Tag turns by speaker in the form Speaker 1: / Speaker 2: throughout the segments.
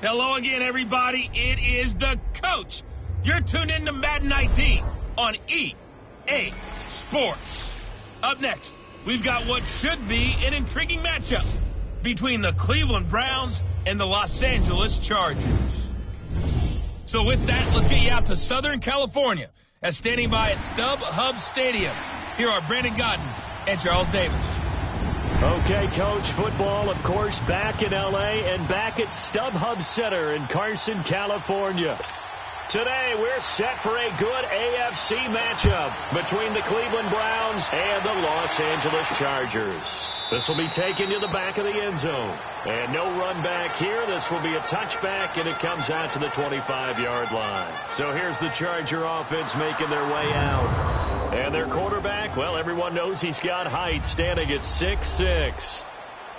Speaker 1: Hello again, everybody. It is the coach. You're tuned in to Madden 19 on EA Sports. Up next, we've got what should be an intriguing matchup between the Cleveland Browns and the Los Angeles Chargers. So with that, let's get you out to Southern California. As standing by at StubHub Stadium, here are Brandon Godden and Charles Davis.
Speaker 2: Okay, Coach, football, of course, back in L.A. and back at StubHub Center in Carson, California. Today, we're set for a good AFC matchup between the Cleveland Browns and the Los Angeles Chargers. This will be taken to the back of the end zone. And no run back here. This will be a touchback, and it comes out to the 25-yard line. So here's the Charger offense making their way out. And their quarterback, well, everyone knows he's got height, standing at 6'6".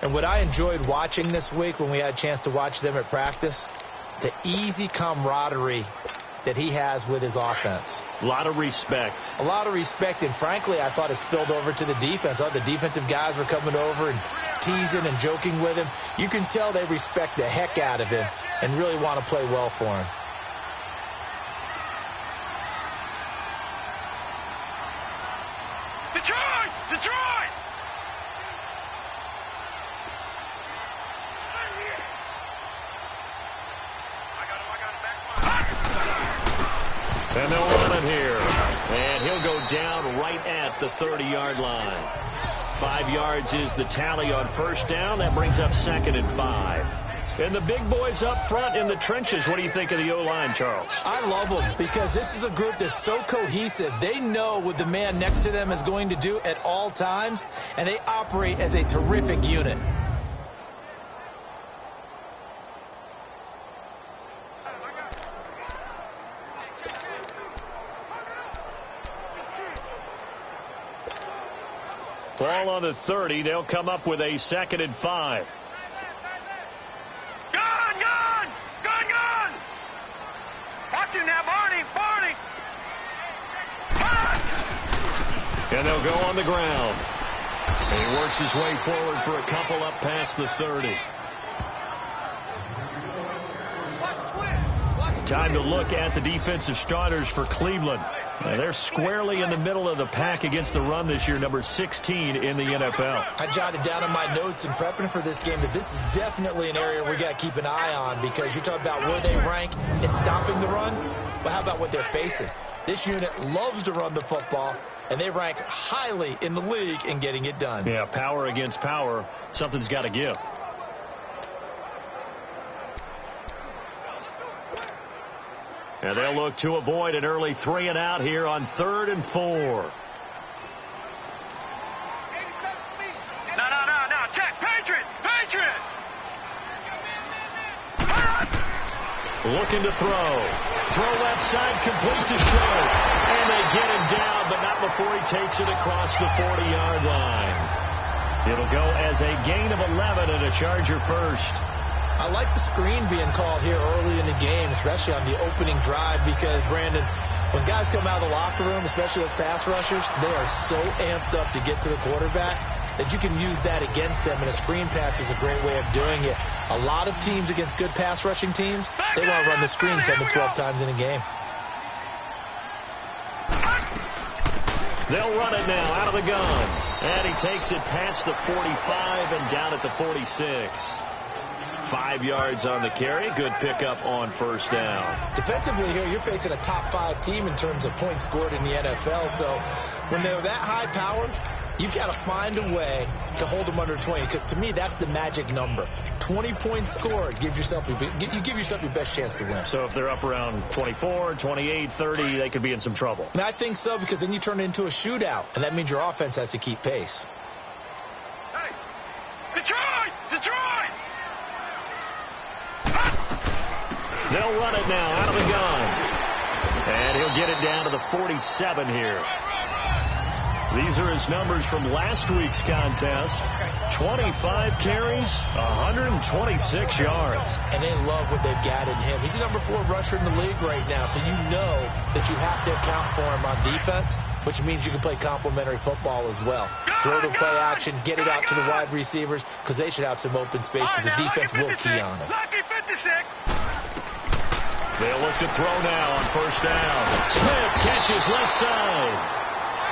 Speaker 3: And what I enjoyed watching this week when we had a chance to watch them at practice, the easy camaraderie that he has with his offense.
Speaker 2: A lot of respect.
Speaker 3: A lot of respect, and frankly, I thought it spilled over to the defense. I thought the defensive guys were coming over and teasing and joking with him. You can tell they respect the heck out of him and really want to play well for him.
Speaker 4: Detroit! Detroit!
Speaker 2: And they'll run it here. And he'll go down right at the 30-yard line. 5 yards is the tally on first down. That brings up 2nd and 5. And the big boys up front in the trenches. What do you think of the O-line, Charles?
Speaker 3: I love them because this is a group that's so cohesive. They know what the man next to them is going to do at all times, and they operate as a terrific unit.
Speaker 2: Ball on the 30. They'll come up with a 2nd and 5.
Speaker 4: Gun! Watch him now, Barney!
Speaker 2: And they'll go on the ground. And he works his way forward for a couple up past the 30. Time to look at the defensive starters for Cleveland. They're squarely in the middle of the pack against the run this year, number 16 in the NFL.
Speaker 3: I jotted down in my notes in prepping for this game that this is definitely an area we got to keep an eye on because you're talking about where they rank in stopping the run, but how about what they're facing? This unit loves to run the football, and they rank highly in the league in getting it done.
Speaker 2: Yeah, power against power. Something's got to give. And they'll look to avoid an early 3 and out here on 3rd and 4.
Speaker 4: No. Check. Patriot!
Speaker 2: Looking to throw. Throw left side, complete to Show. And they get him down, but not before he takes it across the 40-yard line. It'll go as a gain of 11 and a Charger first.
Speaker 3: I like the screen being called here early in the game, especially on the opening drive, because, Brandon, when guys come out of the locker room, especially as pass rushers, they are so amped up to get to the quarterback that you can use that against them, and a screen pass is a great way of doing it. A lot of teams against good pass rushing teams, they want to run the screen 10 to 12 times in a game.
Speaker 2: They'll run it now out of the gun. And he takes it past the 45 and down at the 46. 5 yards on the carry. Good pickup on first down.
Speaker 3: Defensively here, you're facing a top 5 team in terms of points scored in the NFL. So when they're that high powered, you've got to find a way to hold them under 20. Because to me, that's the magic number. 20 points scored, you give yourself your best chance to win.
Speaker 2: So if they're up around 24, 28, 30, they could be in some trouble.
Speaker 3: And I think so, because then you turn it into a shootout. And that means your offense has to keep pace.
Speaker 4: Hey! Detroit!
Speaker 2: They'll run it now out of the gun. And he'll get it down to the 47 here. These are his numbers from last week's contest. 25 carries, 126 yards.
Speaker 3: And they love what they've got in him. He's the number 4 rusher in the league right now, so you know that you have to account for him on defense, which means you can play complementary football as well. Throw the play action, get it out to the wide receivers, because they should have some open space, because the defense will key on it.
Speaker 4: Lucky 56.
Speaker 2: They'll look to throw now on first down. Smith catches left side.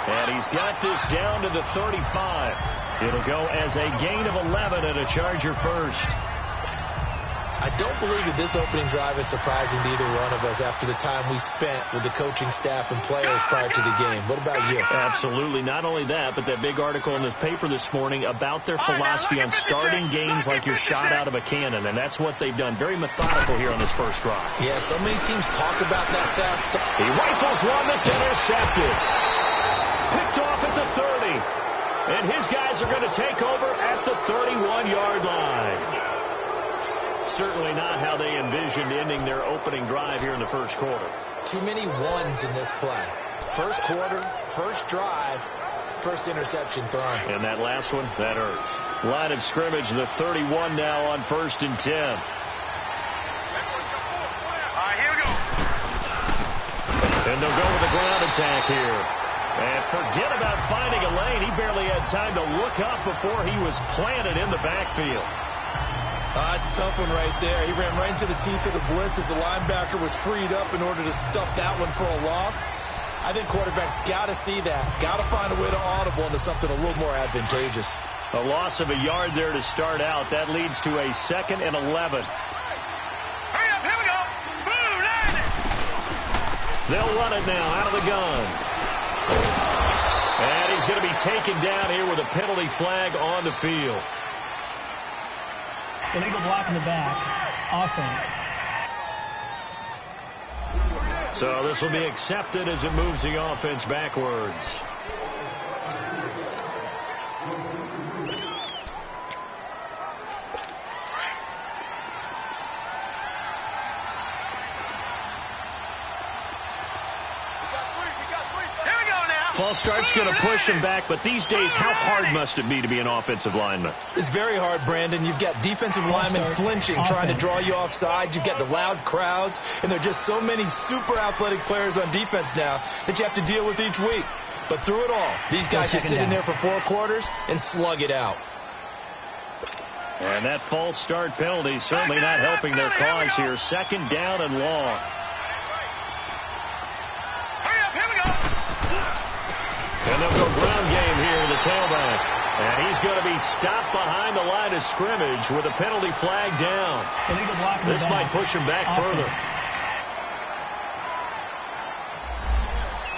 Speaker 2: And he's got this down to the 35. It'll go as a gain of 11 and a Charger first.
Speaker 3: I don't believe that this opening drive is surprising to either one of us after the time we spent with the coaching staff and players prior to the game. What about you?
Speaker 2: Absolutely. Not only that, but that big article in the paper this morning about their philosophy on starting games like you're shot out of a cannon, and that's what they've done. Very methodical here on this first drive.
Speaker 3: Yeah, so many teams talk about that fast start.
Speaker 2: He rifles one that's intercepted. Picked off at the 30. And his guys are going to take over at the 31-yard line. Certainly not how they envisioned ending their opening drive here in the first quarter.
Speaker 3: Too many ones in this play. First quarter, first drive, first interception thrown.
Speaker 2: And that last one, that hurts. Line of scrimmage, the 31 now on 1st and 10.
Speaker 4: All right, here we go.
Speaker 2: And they'll go with the ground attack here. And forget about finding a lane. He barely had time to look up before he was planted in the backfield.
Speaker 3: That's a tough one right there. He ran right into the teeth of the blitz as the linebacker was freed up in order to stuff that one for a loss. I think quarterbacks got to see that. Got to find a way to audible into something a little more advantageous.
Speaker 2: A loss of a yard there to start out. That leads to a 2nd and 11.
Speaker 4: Hurry up, here we go. Boom, land it.
Speaker 2: They'll run it now out of the gun. And he's going to be taken down here with a penalty flag on the field.
Speaker 5: Illegal block in the back. Offense.
Speaker 2: So this will be accepted as it moves the offense backwards. False start's going to push him back, but these days, how hard must it be to be an offensive lineman?
Speaker 3: It's very hard, Brandon. You've got defensive linemen flinching, trying to draw you offside. You've got the loud crowds, and there are just so many super athletic players on defense now that you have to deal with each week. But through it all, these guys just sit in there for 4 quarters and slug it out.
Speaker 2: And that false start penalty certainly not helping their cause here. 2nd down and long. And they'll go ground game here to the tailback. And he's going to be stopped behind the line of scrimmage with a penalty flag down.
Speaker 5: Illegal block.
Speaker 2: This might push him back further.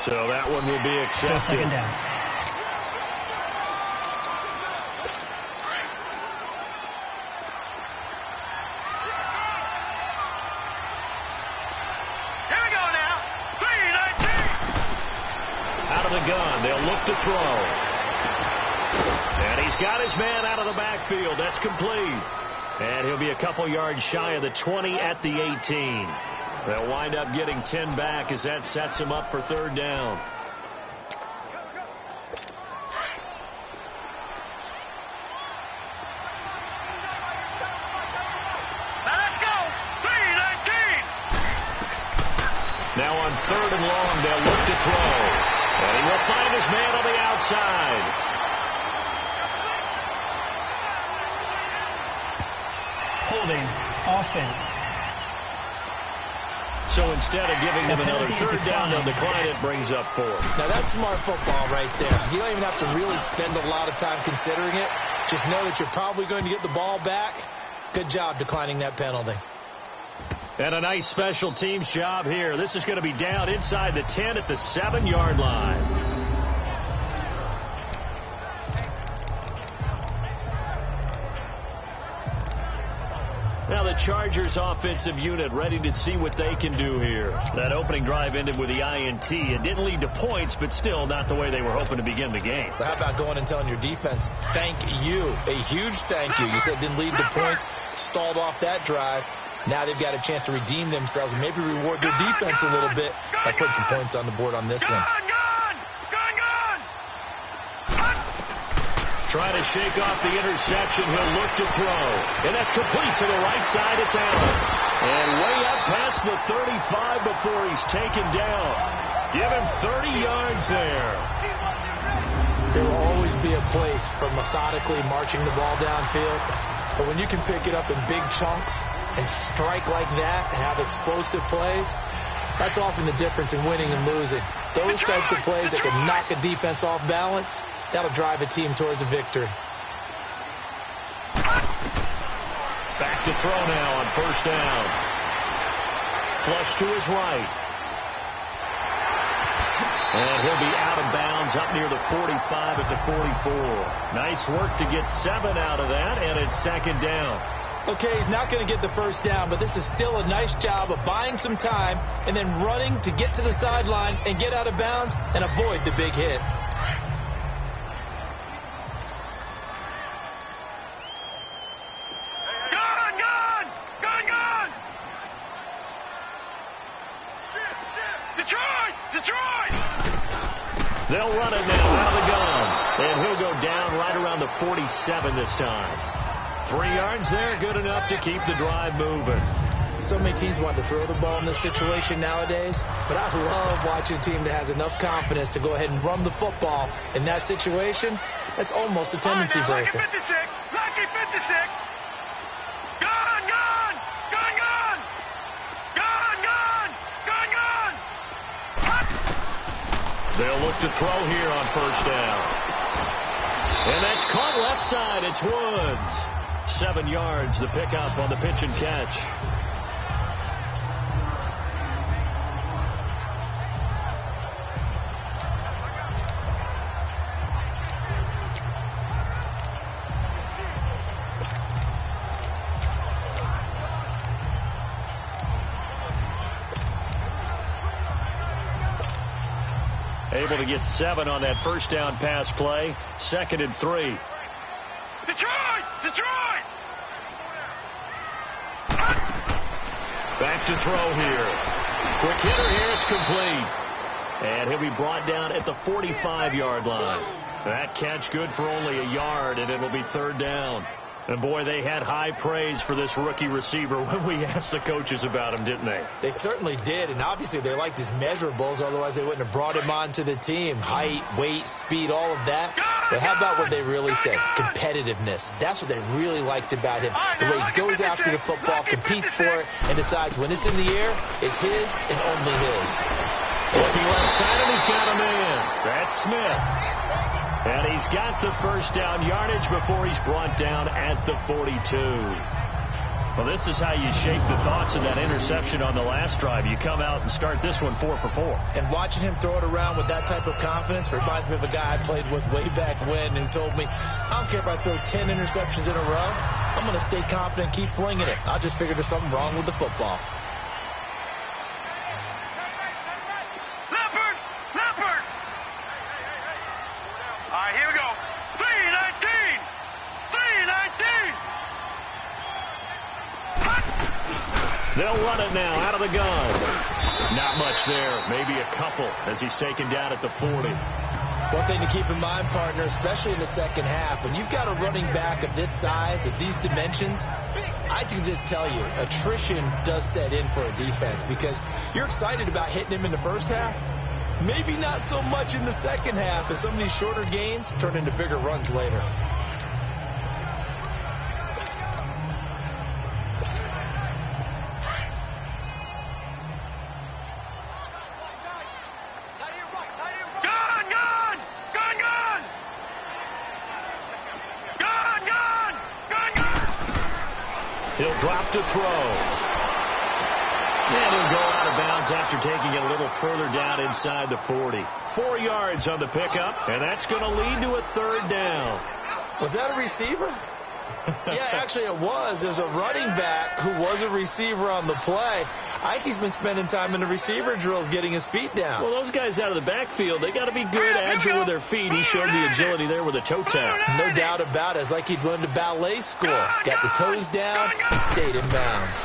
Speaker 2: So that one will be accepted.
Speaker 5: Still 2nd down.
Speaker 2: Out of the gun, they'll look to throw. And he's got his man out of the backfield. That's complete. And he'll be a couple yards shy of the 20 at the 18. They'll wind up getting 10 back as that sets him up for 3rd down. Now on 3rd and long, they'll look to throw. And he will find his man on the outside.
Speaker 5: Holding. Offense.
Speaker 2: So instead of giving them another 3rd down, they'll decline it, brings up 4th.
Speaker 3: Now that's smart football right there. You don't even have to really spend a lot of time considering it. Just know that you're probably going to get the ball back. Good job declining that penalty.
Speaker 2: And a nice special teams job here. This is going to be down inside the 10 at the 7-yard line. Now the Chargers offensive unit ready to see what they can do here. That opening drive ended with the INT. It didn't lead to points, but still not the way they were hoping to begin the game.
Speaker 3: But how about going and telling your defense, thank you. A huge thank you. You said it didn't lead to points, stalled off that drive. Now they've got a chance to redeem themselves and maybe reward their defense a little bit by putting some points on the board on this one.
Speaker 2: Trying to shake off the interception. He'll look to throw. And that's complete to the right side. It's Allen. And way up past the 35 before he's taken down. Give him 30 yards there.
Speaker 3: There will always be a place for methodically marching the ball downfield. But when you can pick it up in big chunks and strike like that and have explosive plays, that's often the difference in winning and losing. Those types of plays that can knock a defense off balance, that'll drive a team towards a victory.
Speaker 2: Back to throw now on first down. Flush to his right. And he'll be out of bounds up near the 45 at the 44. Nice work to get 7 out of that, and it's second down.
Speaker 3: Okay, he's not going to get the first down, but this is still a nice job of buying some time and then running to get to the sideline and get out of bounds and avoid the big hit.
Speaker 2: They'll run it now out of the gun. And he'll go down right around the 47 this time. 3 yards there, good enough to keep the drive moving.
Speaker 3: So many teams want to throw the ball in this situation nowadays, but I love watching a team that has enough confidence to go ahead and run the football. In that situation, that's almost a tendency breaker.
Speaker 4: Lucky 56! Lucky 56! Gone! Gone! Gone! Gone! Gone! Gone! Gone! Gone!
Speaker 2: They'll look to throw here on first down. And that's caught left side. It's Woods. 7 yards, the pickup on the pitch and catch. Able to get 7 on that first down pass play. 2nd and 3.
Speaker 4: Detroit! Detroit!
Speaker 2: Back to throw here. Quick hitter here. It's complete. And he'll be brought down at the 45-yard line. That catch good for only a yard, and it'll be 3rd down. And, boy, they had high praise for this rookie receiver when we asked the coaches about him, didn't they?
Speaker 3: They certainly did, and obviously they liked his measurables. Otherwise, they wouldn't have brought him onto the team. Height, weight, speed, all of that. But how about what they really said? Competitiveness. That's what they really liked about him. The way he goes after the football, competes for it, and decides when it's in the air, it's his and only his.
Speaker 2: Looking left side, and he's got a man. That's Smith. And he's got the first down yardage before he's brought down at the 42. Well, this is how you shape the thoughts of that interception on the last drive. You come out and start this one 4 for 4.
Speaker 3: And watching him throw it around with that type of confidence reminds me of a guy I played with way back when who told me, I don't care if I throw 10 interceptions in a row. I'm going to stay confident, keep flinging it. I just figured there's something wrong with the football.
Speaker 4: Here we go. 319! 319!
Speaker 2: They'll run it now out of the gun. Not much there. Maybe a couple as he's taken down at the 40.
Speaker 3: One thing to keep in mind, partner, especially in the second half, when you've got a running back of this size, of these dimensions, I can just tell you, attrition does set in for a defense because you're excited about hitting him in the first half. Maybe not so much in the second half, and some of these shorter gains turn into bigger runs later.
Speaker 4: Gone! Gone! Gone! Gone! Gone! Gone! Gone! Gone!
Speaker 2: He'll drop to throw. And he'll go out of bounds after taking it a little further down inside the 40. 4 yards on the pickup, and that's going to lead to a 3rd down.
Speaker 3: Was that a receiver? Yeah, actually it was. There's a running back who was a receiver on the play. Ike's been spending time in the receiver drills getting his feet down.
Speaker 2: Well, those guys out of the backfield, they got to be good, agile with their feet. He showed the agility there with a toe tap.
Speaker 3: No doubt about it. It's like he'd run to ballet school. Got the toes down and stayed in bounds.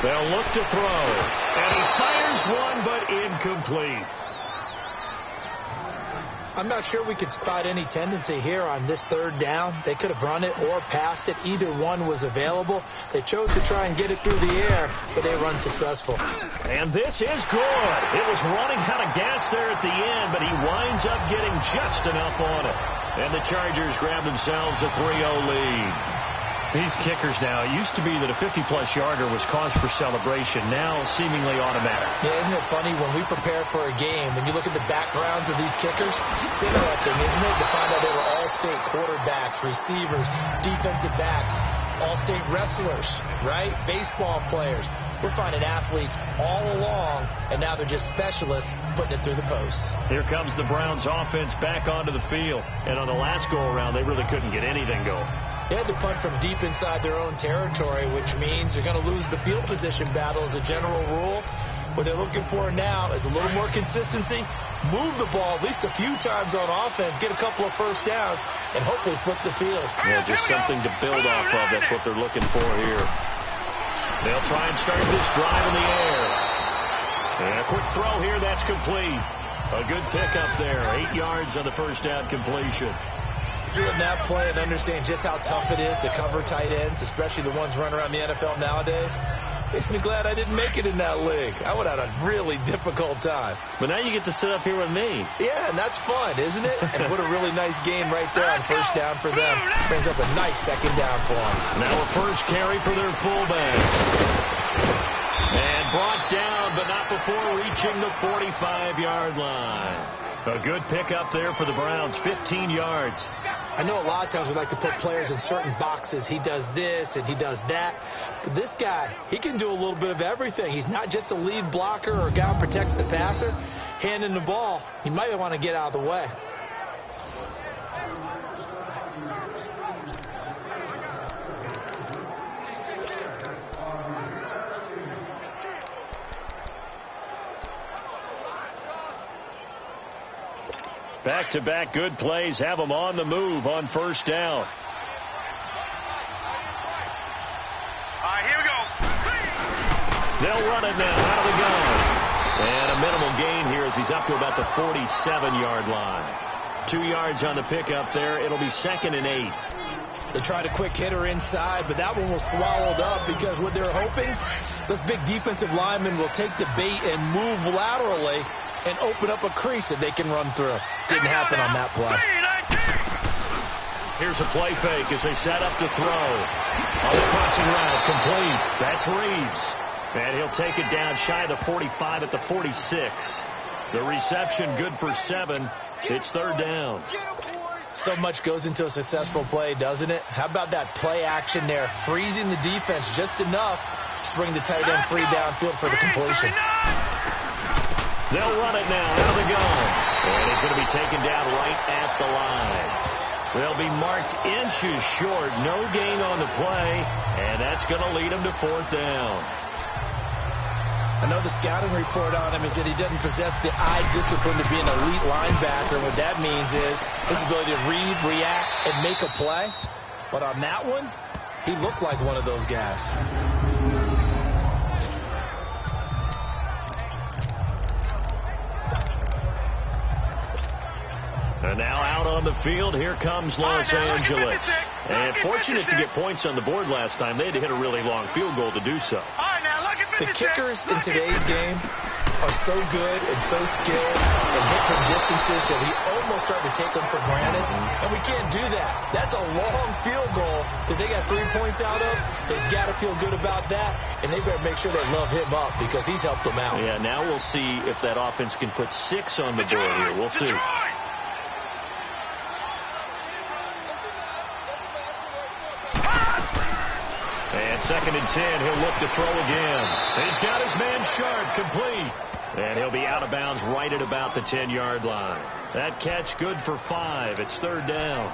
Speaker 2: They'll look to throw. And he fires one, but incomplete.
Speaker 3: I'm not sure we could spot any tendency here on this 3rd down. They could have run it or passed it. Either one was available. They chose to try and get it through the air, but they were unsuccessful.
Speaker 2: And this is good. It was running out of gas there at the end, but he winds up getting just enough on it. And the Chargers grab themselves a 3-0 lead. These kickers now, it used to be that a 50-plus yarder was cause for celebration. Now, seemingly automatic.
Speaker 3: Yeah, isn't it funny when we prepare for a game, when you look at the backgrounds of these kickers, it's interesting, isn't it, to find out they were all-state quarterbacks, receivers, defensive backs, all-state wrestlers, right? Baseball players. We're finding athletes all along, and now they're just specialists putting it through the posts.
Speaker 2: Here comes the Browns offense back onto the field. And on the last go-around, they really couldn't get anything going.
Speaker 3: They had to punt from deep inside their own territory, which means they're going to lose the field position battle as a general rule. What they're looking for now is a little more consistency, move the ball at least a few times on offense, get a couple of first downs, and hopefully flip the field.
Speaker 2: Yeah, just something to build off of. That's what they're looking for here. They'll try and start this drive in the air. And a quick throw here, that's complete. A good pickup there, 8 yards on the first down completion.
Speaker 3: Seeing that play and understand just how tough it is to cover tight ends, especially the ones running around the NFL nowadays, makes me glad I didn't make it in that league. I would have had a really difficult time.
Speaker 2: But now you get to sit up here with me.
Speaker 3: Yeah, and that's fun, isn't it? And what a really nice game right there on first down for them. Brings up a nice second down for them.
Speaker 2: Now a first carry for their fullback. And brought down, but not before reaching the 45-yard line. A good pickup there for the Browns, 15 yards.
Speaker 3: I know a lot of times we like to put players in certain boxes. He does this and he does that. But this guy, he can do a little bit of everything. He's not just a lead blocker or a guy who protects the passer. Handing the ball, he might want to get out of the way.
Speaker 2: Back-to-back good plays have them on the move on first down.
Speaker 4: All right, here we go.
Speaker 2: They'll run it now out of the gun. And a minimal gain here as he's up to about the 47-yard line. 2 yards on the pickup there. It'll be 2nd and 8.
Speaker 3: They tried a quick hitter inside, but that one was swallowed up because what they're hoping, those big defensive linemen will take the bait and move laterally and open up a crease that they can run through. Didn't happen on that play.
Speaker 2: Here's a play fake as they set up to throw. On the crossing route, complete. That's Reeves. And he'll take it down shy of the 45 at the 46. The reception good for 7. It's 3rd down.
Speaker 3: So much goes into a successful play, doesn't it? How about that play action there? Freezing the defense just enough to bring the tight end free downfield for the completion.
Speaker 2: They'll run it now out of the gun. And he's going to be taken down right at the line. They'll be marked inches short. No gain on the play. And that's going to lead him to 4th down.
Speaker 3: I know the scouting report on him is that he doesn't possess the eye discipline to be an elite linebacker. What that means is his ability to read, react, and make a play. But on that one, he looked like one of those guys.
Speaker 2: And now out on the field, here comes Los Angeles. And fortunate to get points on the board last time. They had to hit a really long field goal to do so.
Speaker 3: The kickers in today's game are so good and so skilled and hit from distances that we almost start to take them for granted. And we can't do that. That's a long field goal that they got 3 points out of. They've got to feel good about that. And they better make sure they love him up because he's helped them out.
Speaker 2: Yeah, now we'll see if that offense can put 6 on the board here. We'll see. And 2nd and 10, he'll look to throw again. He's got his man Sharp, complete. And he'll be out of bounds right at about the 10-yard line. That catch good for 5. It's 3rd down.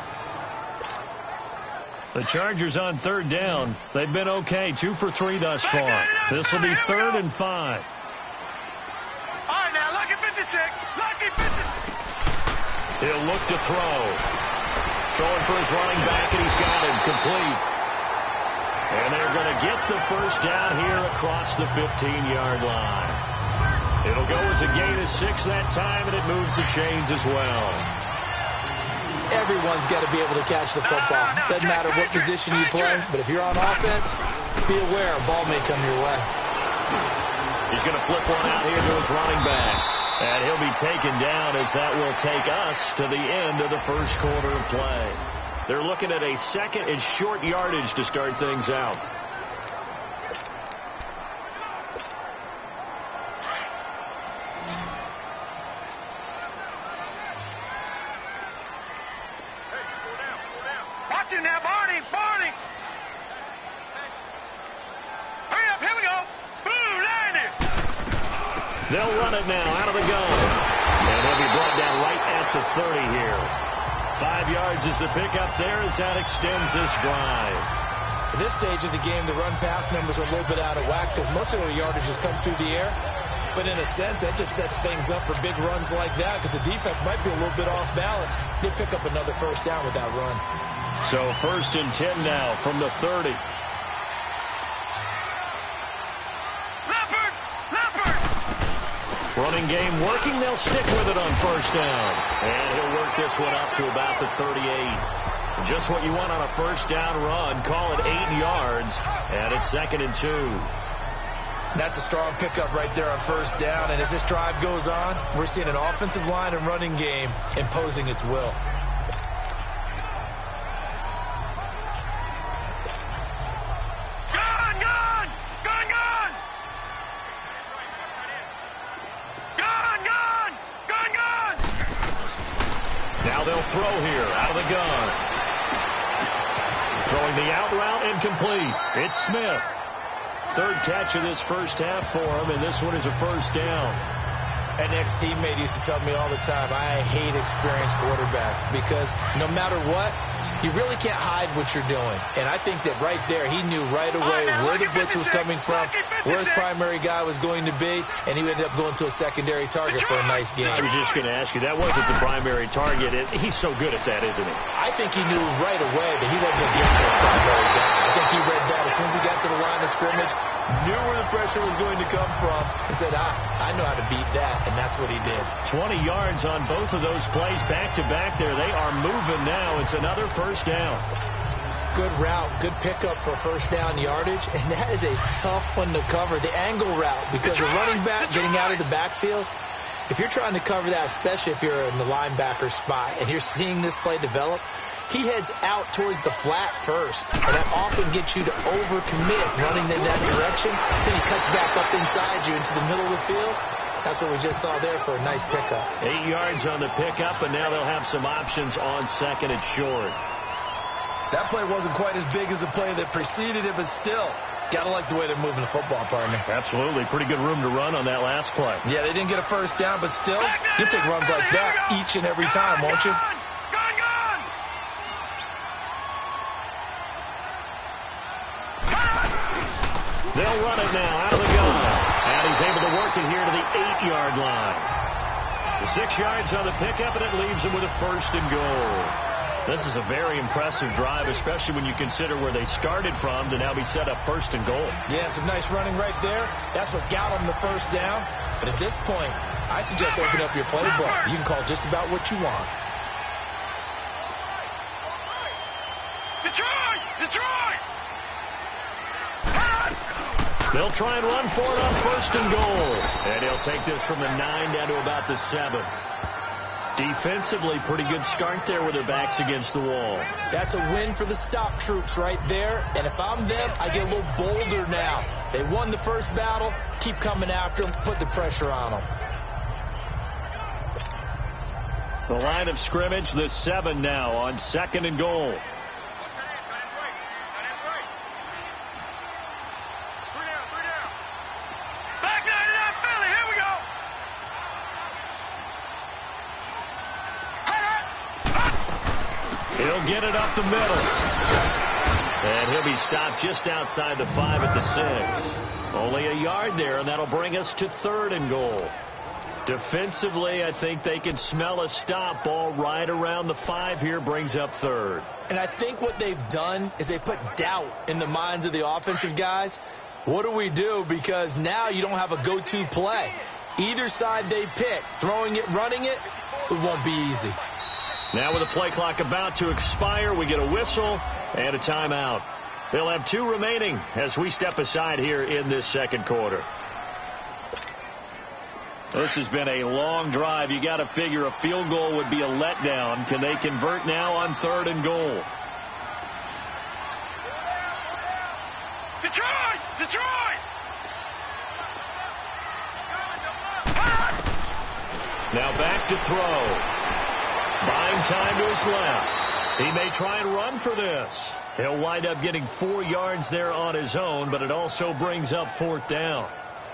Speaker 2: The Chargers on 3rd down. They've been okay, 2 for 3 thus far. This will be 3rd and 5.
Speaker 4: All right, now, lucky 56. Lucky 56.
Speaker 2: He'll look to throw. Throwing for his running back, and he's got him, complete. And they're going to get the first down here across the 15-yard line. It'll go as a gain of 6 that time, and it moves the chains as well.
Speaker 3: Everyone's got to be able to catch the football. Doesn't matter what position you play, but if you're on offense, be aware a ball may come your way.
Speaker 2: He's going to flip one out here to his running back. And he'll be taken down as that will take us to the end of the first quarter of play. They're looking at a second and short yardage to start things out.
Speaker 4: Watch him now, Barney. Hurry up, here we go. Boom, landed.
Speaker 2: They'll run it now out of the gun. And he'll be brought down right at the 30 here. 5 yards is the pickup there as that extends this drive.
Speaker 3: At this stage of the game, the run-pass numbers are a little bit out of whack because most of their yardage has come through the air. But in a sense, that just sets things up for big runs like that because the defense might be a little bit off balance. They pick up another first down with that run.
Speaker 2: So 1st and 10 now from the 30. Running game working. They'll stick with it on 1st down. And he'll work this one up to about the 38. Just what you want on a 1st down run. Call it 8 yards. And it's 2nd and 2.
Speaker 3: That's a strong pickup right there on 1st down. And as this drive goes on, we're seeing an offensive line and running game imposing its will.
Speaker 2: Throw here out of the gun. Throwing the out route incomplete. It's Smith. 3rd catch of this 1st half for him, and this one is a 1st down.
Speaker 3: An ex-teammate used to tell me all the time, I hate experienced quarterbacks because no matter what, you really can't hide what you're doing. And I think that right there, he knew right away where the blitz was coming from, where his primary guy was going to be, and he ended up going to a secondary target for a nice game.
Speaker 2: I was just going to ask you, that wasn't the primary target. He's so good at that, isn't he?
Speaker 3: I think he knew right away that he wasn't going to get to his primary guy. I think he read that as soon as he got to the line of scrimmage, knew where the pressure was going to come from, and said, I know how to beat that, and that's what he did.
Speaker 2: 20 yards on both of those plays back-to-back there. They are moving now. It's another 1st down.
Speaker 3: Good route, good pickup for 1st down yardage, and that is a tough one to cover. The angle route, because a running back getting out of the backfield, if you're trying to cover that, especially if you're in the linebacker spot, and you're seeing this play develop, he heads out towards the flat first, and that often gets you to overcommit running in that direction. Then he cuts back up inside you into the middle of the field. That's what we just saw there for a nice pickup.
Speaker 2: 8 yards on the pickup, and now they'll have some options on 2nd and short.
Speaker 3: That play wasn't quite as big as the play that preceded it, but still, got to like the way they're moving the football, partner.
Speaker 2: Absolutely. Pretty good room to run on that last play.
Speaker 3: Yeah, they didn't get a 1st down, but still, you'll take runs like that each and every time, won't you?
Speaker 2: They'll run it now out of the gun. And he's able to work it here to the 8-yard line. The 6 yards on the pickup, and it leaves him with a 1st and goal. This is a very impressive drive, especially when you consider where they started from to now be set up 1st and goal.
Speaker 3: Yeah, some nice running right there. That's what got them the 1st down. But at this point, I suggest open up your playbook. You can call just about what you want.
Speaker 4: Detroit!
Speaker 2: They'll try and run for it on 1st and goal. And he'll take this from the 9 down to about the 7. Defensively, pretty good start there with their backs against the wall.
Speaker 3: That's a win for the stop troops right there. And if I'm them, I get a little bolder now. They won the 1st battle. Keep coming after them. Put the pressure on them.
Speaker 2: The line of scrimmage, the 7 now on 2nd and goal. He'll get it up the middle. And he'll be stopped just outside the 5 at the 6. Only a yard there, and that'll bring us to 3rd and goal. Defensively, I think they can smell a stop. Ball right around the 5 here, brings up 3rd.
Speaker 3: And I think what they've done is they put doubt in the minds of the offensive guys. What do we do? Because now you don't have a go-to play. Either side they pick, throwing it, running it, it won't be easy.
Speaker 2: Now with the play clock about to expire, we get a whistle and a timeout. They'll have 2 remaining as we step aside here in this 2nd quarter. This has been a long drive. You got to figure a field goal would be a letdown. Can they convert now on 3rd and goal?
Speaker 4: Detroit! Detroit!
Speaker 2: Now back to throw. Buying time to his left. He may try and run for this. He'll wind up getting 4 yards there on his own, but it also brings up 4th down.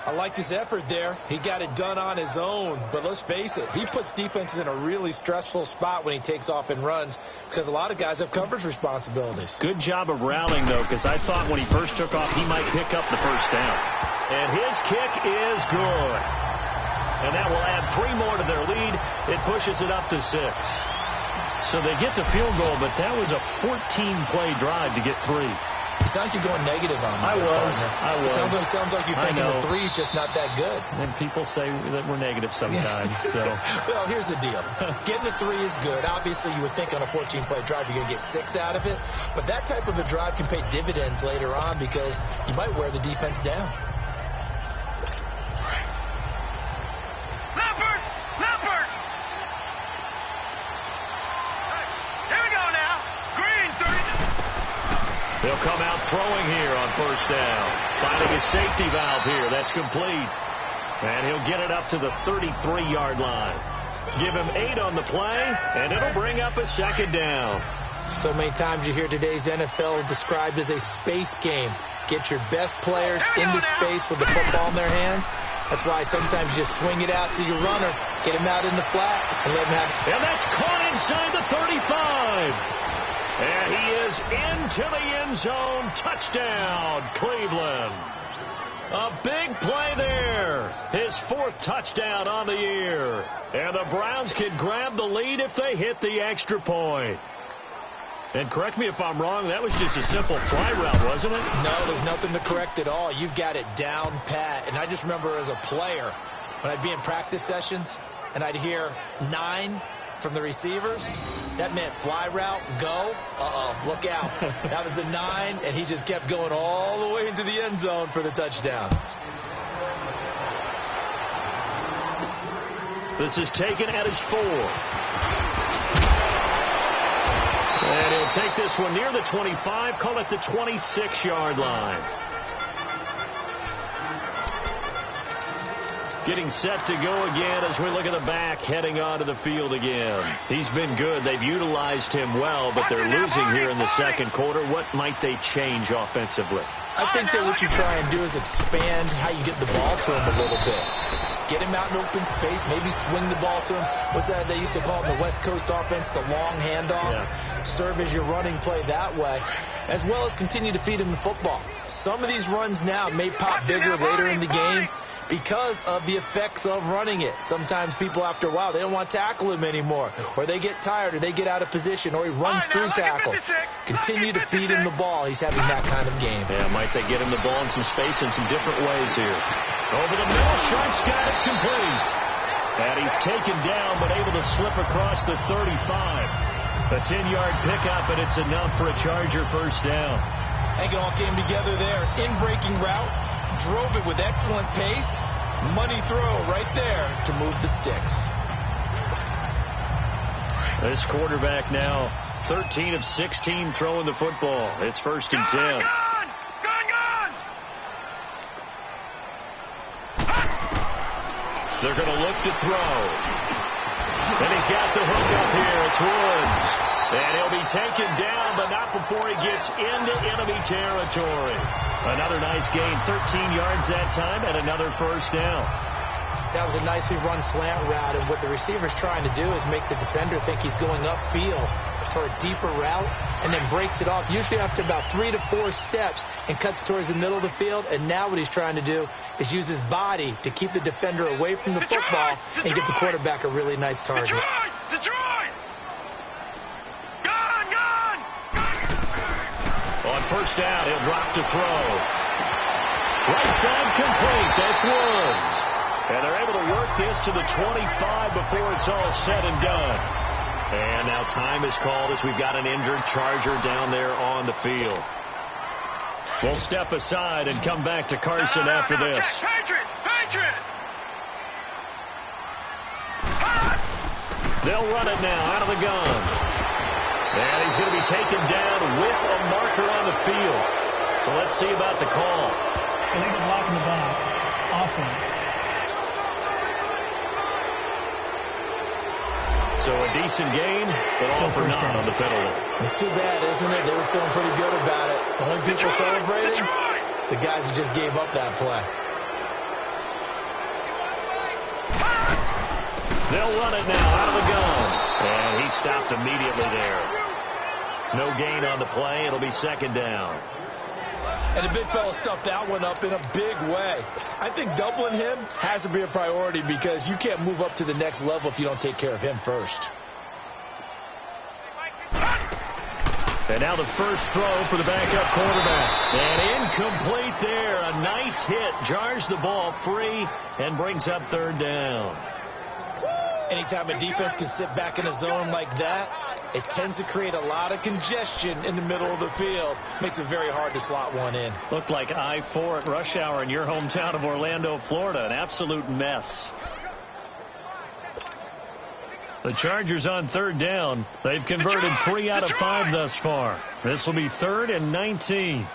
Speaker 3: I liked his effort there. He got it done on his own. But let's face it, he puts defenses in a really stressful spot when he takes off and runs because a lot of guys have coverage responsibilities.
Speaker 2: Good job of rallying, though, because I thought when he first took off, he might pick up the 1st down. And his kick is good. And that will add 3 more to their lead. It pushes it up to 6. So they get the field goal, but that was a 14-play drive to get 3.
Speaker 3: It sounds like you're going negative on me.
Speaker 2: I was.
Speaker 3: It sounds like you're thinking the 3 is just not that good.
Speaker 2: And people say that we're negative sometimes. So.
Speaker 3: Well, here's the deal. Getting the 3 is good. Obviously, you would think on a 14-play drive you're going to get 6 out of it. But that type of a drive can pay dividends later on because you might wear the defense down.
Speaker 4: Leopard! Here we go now. Green, 30.
Speaker 2: They'll come out throwing here on 1st down. Finding a safety valve here. That's complete. And he'll get it up to the 33-yard line. Give him 8 on the play, and it'll bring up a 2nd down.
Speaker 3: So many times you hear today's NFL described as a space game. Get your best players into space with the football in their hands. That's why sometimes you just swing it out to your runner, get him out in the flat, and let him have it.
Speaker 2: And that's caught inside the 35. And he is into the end zone. Touchdown, Cleveland. A big play there. His 4th touchdown on the year. And the Browns can grab the lead if they hit the extra point. And correct me if I'm wrong, that was just a simple fly route, wasn't it?
Speaker 3: No, there's nothing to correct at all. You've got it down pat. And I just remember as a player, when I'd be in practice sessions, and I'd hear 9 from the receivers, that meant fly route, go, look out. That was the 9, and he just kept going all the way into the end zone for the touchdown.
Speaker 2: This is taken at his 4. And he'll take this one near the 25, call it the 26-yard line. Getting set to go again as we look at the back, heading onto the field again. He's been good. They've utilized him well, but they're losing here in the 2nd quarter. What might they change offensively?
Speaker 3: I think that what you try and do is expand how you get the ball to him a little bit. Get him out in open space, maybe swing the ball to him. What's that they used to call it in the West Coast offense, the long handoff? Yeah. Serve as your running play that way, as well as continue to feed him the football. Some of these runs now may pop bigger later in the game because of the effects of running it. Sometimes people, after a while, they don't want to tackle him anymore, or they get tired, or they get out of position, or he runs through tackles. Continue to feed him the ball. He's having that kind of game.
Speaker 2: Yeah, might they get him the ball in some space in some different ways here. Over the middle, Sharp's got it complete. And he's taken down, but able to slip across the 35. A 10-yard pickup, and it's enough for a Charger 1st down.
Speaker 3: I think it all came together there. In-breaking route, drove it with excellent pace. Money throw right there to move the sticks.
Speaker 2: This quarterback now 13 of 16 throwing the football. It's 1st and 10. They're going to look to throw. And he's got the hook up here. It's Woods. And he'll be taken down, but not before he gets into enemy territory. Another nice gain, 13 yards that time, and another 1st down.
Speaker 3: That was a nicely run slant route, and what the receiver's trying to do is make the defender think he's going upfield for a deeper route, and then breaks it off, usually after about 3 to 4 steps, and cuts towards the middle of the field. And now what he's trying to do is use his body to keep the defender away from the football and give the quarterback a really nice target.
Speaker 4: Detroit!
Speaker 2: On 1st down, he'll drop to throw. Right side complete. That's Woods. And they're able to work this to the 25 before it's all said and done. And now time is called as we've got an injured Charger down there on the field. We'll step aside and come back to Carson after this.
Speaker 4: Patriot!
Speaker 2: They'll run it now out of the gun. And he's going to be taken down with a marker on the field. So let's see about the call.
Speaker 5: Illegal block in the back. Offense.
Speaker 2: So a decent gain, but
Speaker 5: Still
Speaker 2: all for
Speaker 5: first
Speaker 2: naught
Speaker 5: down.
Speaker 2: on the penalty.
Speaker 3: It's too bad, isn't it? They were feeling pretty good about it. The only people celebrating, the guys who just gave up that play.
Speaker 2: They'll run it now out of the gun. And he stopped immediately there. No gain on the play. It'll be second down.
Speaker 3: And the big fella stuffed that one up in a big way. I think doubling him has to be a priority because you can't move up to the next level if you don't take care of him first.
Speaker 2: And now the first throw for the backup quarterback. And incomplete there. A nice hit. Jars the ball free and brings up third down.
Speaker 3: Anytime a defense can sit back in a zone like that, it tends to create a lot of congestion in the middle of the field. Makes it very hard to slot one in.
Speaker 2: Looked like I-4 at rush hour in your hometown of Orlando, Florida. An absolute mess. The Chargers on third down. They've converted 3 out of 5 thus far. This will be 3rd and 19.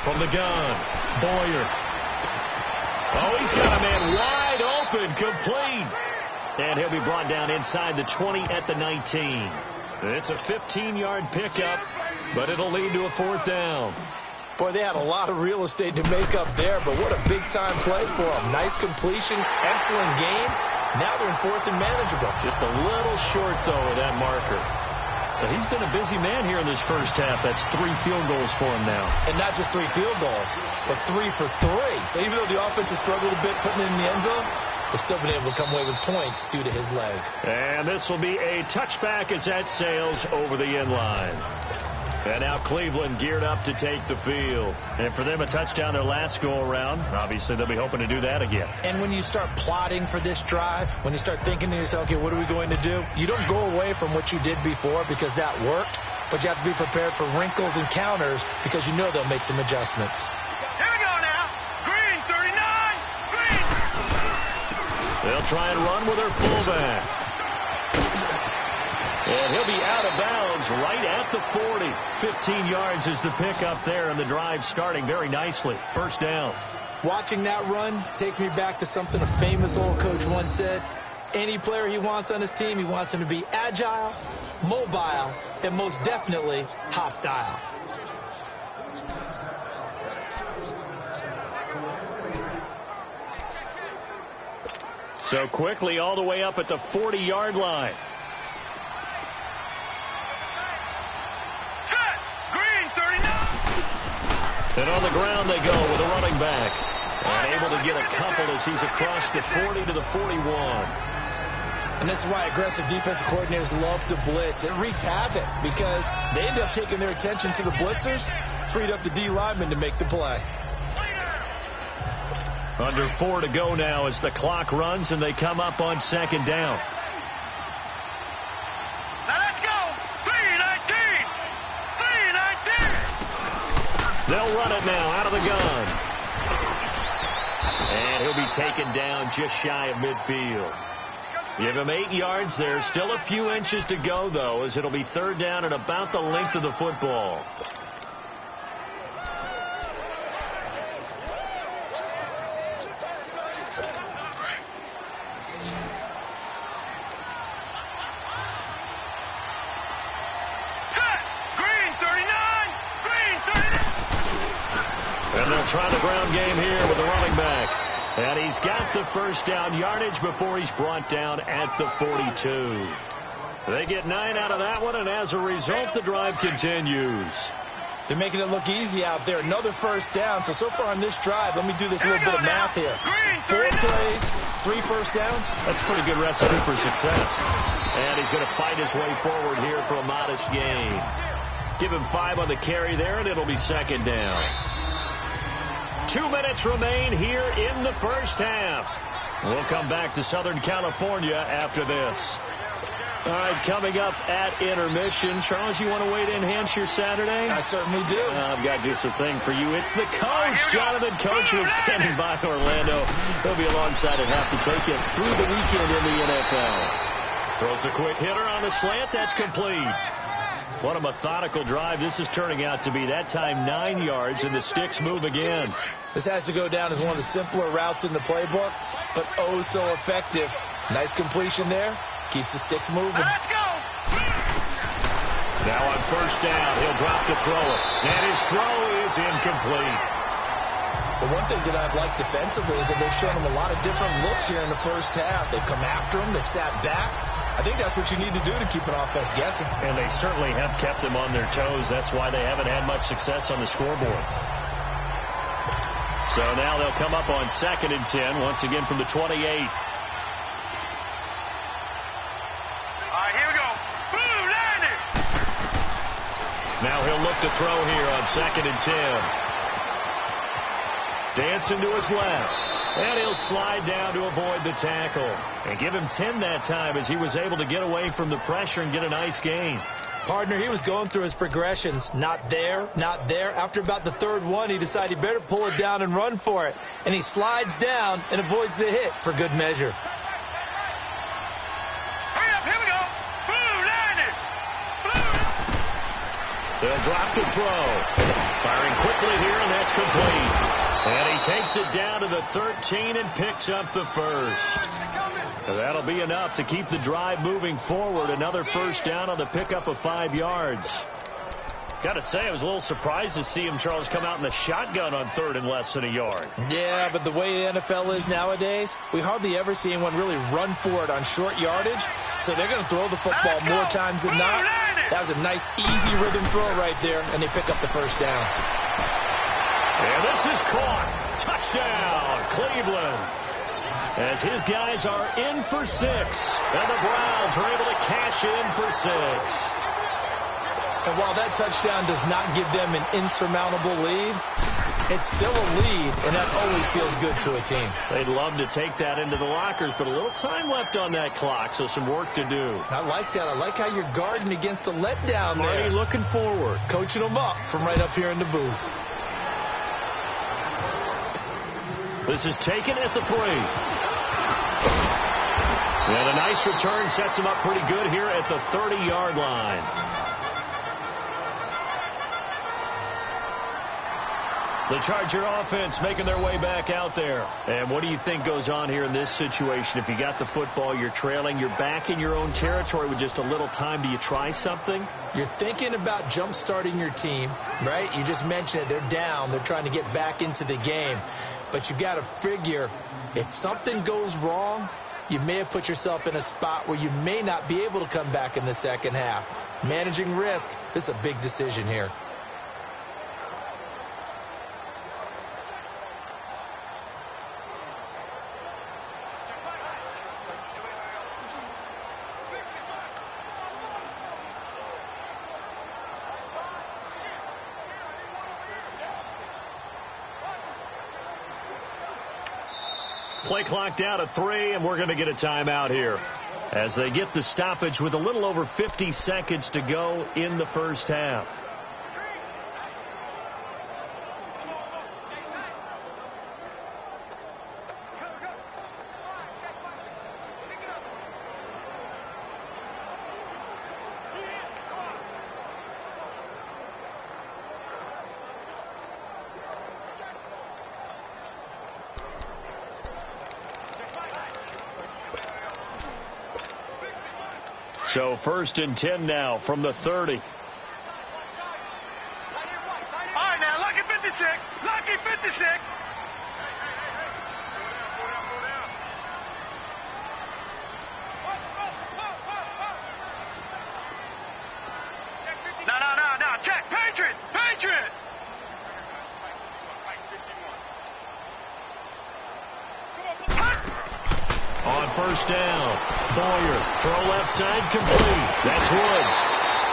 Speaker 2: From the gun, Boyer. Oh, he's got a man wide open, complete. And he'll be brought down inside the 20 at the 19. It's a 15-yard pickup, but it'll lead to a 4th down.
Speaker 3: Boy, they had a lot of real estate to make up there, but what a big-time play for them. Nice completion, excellent game. Now they're in 4th and manageable.
Speaker 2: Just a little short, though, of that marker. So he's been a busy man here in this first half. That's 3 field goals for him now.
Speaker 3: And not just 3 field goals, but 3 for 3. So even though the offense has struggled a bit putting it in the end zone, they've still been able to come away with points due to his leg. And
Speaker 2: this will be a touchback as that sails over the end line. And now Cleveland geared up to take the field. And for them, a touchdown their last go-around. Obviously, they'll be hoping to do that again.
Speaker 3: And when you start plotting for this drive, when you start thinking to yourself, okay, what are we going to do? You don't go away from what you did before because that worked, but you have to be prepared for wrinkles and counters because you know they'll make some adjustments.
Speaker 4: Here we go now. Green, 39. Green.
Speaker 2: They'll try and run with their fullback. And he'll be out of bounds right at the 40. 15 yards is the pickup there, and the drive starting very nicely. First down.
Speaker 3: Watching that run takes me back to something a famous old coach once said. Any player he wants on his team, he wants him to be agile, mobile, and most definitely hostile.
Speaker 2: So quickly all the way up at the 40-yard line. And on the ground they go with a running back. And able to get a couple as he's across the 40 to the 41.
Speaker 3: And this is why aggressive defensive coordinators love to blitz. It wreaks havoc because they end up taking their attention to the blitzers, freed up the D lineman to make the play.
Speaker 2: Under 4 to go now as the clock runs and they come up on second down.
Speaker 4: Now let's go. 3-19. 3-19.
Speaker 2: They'll run it now out of the gun. And he'll be taken down just shy of midfield. Give him 8 yards there. Still a few inches to go, though, as it'll be third down and about the length of the football. And they'll try the ground game here with the running back. And he's got the first down yardage before he's brought down at the 42. They get 9 out of that one, and as a result, the drive continues.
Speaker 3: They're making it look easy out there. Another first down. So far on this drive, let me do this little bit of math here. 4 plays, 3 first downs.
Speaker 2: That's a pretty good recipe for success. And he's going to fight his way forward here for a modest gain. Give him 5 on the carry there, and it'll be second down. 2 minutes remain here in the first half. We'll come back to Southern California after this. All right, coming up at intermission. Charles, you want to wait to enhance your Saturday?
Speaker 3: I certainly do.
Speaker 2: I've got just a thing for you. It's the coach, Jonathan Coachman, standing by Orlando. He'll be alongside at half to take us through the weekend in the NFL. Throws a quick hitter on the slant. That's complete. What a methodical drive this is turning out to be. That time 9 yards, and the sticks move again.
Speaker 3: This has to go down as one of the simpler routes in the playbook, but oh so effective. Nice completion there. Keeps the sticks moving.
Speaker 4: Let's go.
Speaker 2: Now on first down, he'll drop to throw it. And his throw is incomplete.
Speaker 3: The one thing that I've liked defensively is that they've shown him a lot of different looks here in the first half. They've come after him. They've sat back. I think that's what you need to do to keep an offense guessing.
Speaker 2: And they certainly have kept them on their toes. That's why they haven't had much success on the scoreboard. So now they'll come up on 2nd and 10, once again from the 28. Now he'll look to throw here on 2nd and 10. Dancing to his left. And he'll slide down to avoid the tackle. And give him 10 that time as he was able to get away from the pressure and get a nice gain.
Speaker 3: Partner, he was going through his progressions. Not there, not there. After about the third one, he decided he better pull it down and run for it. And he slides down and avoids the hit for good measure.
Speaker 2: They'll drop to throw. Firing quickly here, and that's complete. And he takes it down to the 13 and picks up the first. And that'll be enough to keep the drive moving forward. Another first down on the pickup of 5 yards. Got to say, I was a little surprised to see him, Charles, come out in the shotgun on 3rd and less than a yard.
Speaker 3: Yeah, but the way the NFL is nowadays, we hardly ever see anyone really run for it on short yardage. So they're going to throw the football more times than not. That was a nice, easy rhythm throw right there, and they pick up the first down.
Speaker 2: And this is caught. Touchdown, Cleveland. As his guys are in for 6, and the Browns are able to cash in for 6.
Speaker 3: And while that touchdown does not give them an insurmountable lead, it's still a lead, and that always feels good to a team.
Speaker 2: They'd love to take that into the lockers, but a little time left on that clock, so some work to do.
Speaker 3: I like that. I like how you're guarding against a letdown there.
Speaker 2: Already looking forward.
Speaker 3: Coaching them up from right up here in the booth.
Speaker 2: This is taken at the 3. And a nice return sets him up pretty good here at the 30-yard line. The Charger offense making their way back out there. And what do you think goes on here in this situation? If you got the football, you're trailing, you're back in your own territory with just a little time. Do you try something?
Speaker 3: You're thinking about jump-starting your team, right? You just mentioned it. They're down. They're trying to get back into the game. But you got to figure if something goes wrong, you may have put yourself in a spot where you may not be able to come back in the second half. Managing risk, this is a big decision here.
Speaker 2: Play clock down to 3, and we're going to get a timeout here as they get the stoppage with a little over 50 seconds to go in the first half. So 1st and 10 now from the 30.
Speaker 4: All right, now, lucky 56. Lucky 56. No. Check. Patriot.
Speaker 2: On first down, Boyer, throw left side, complete. That's Woods.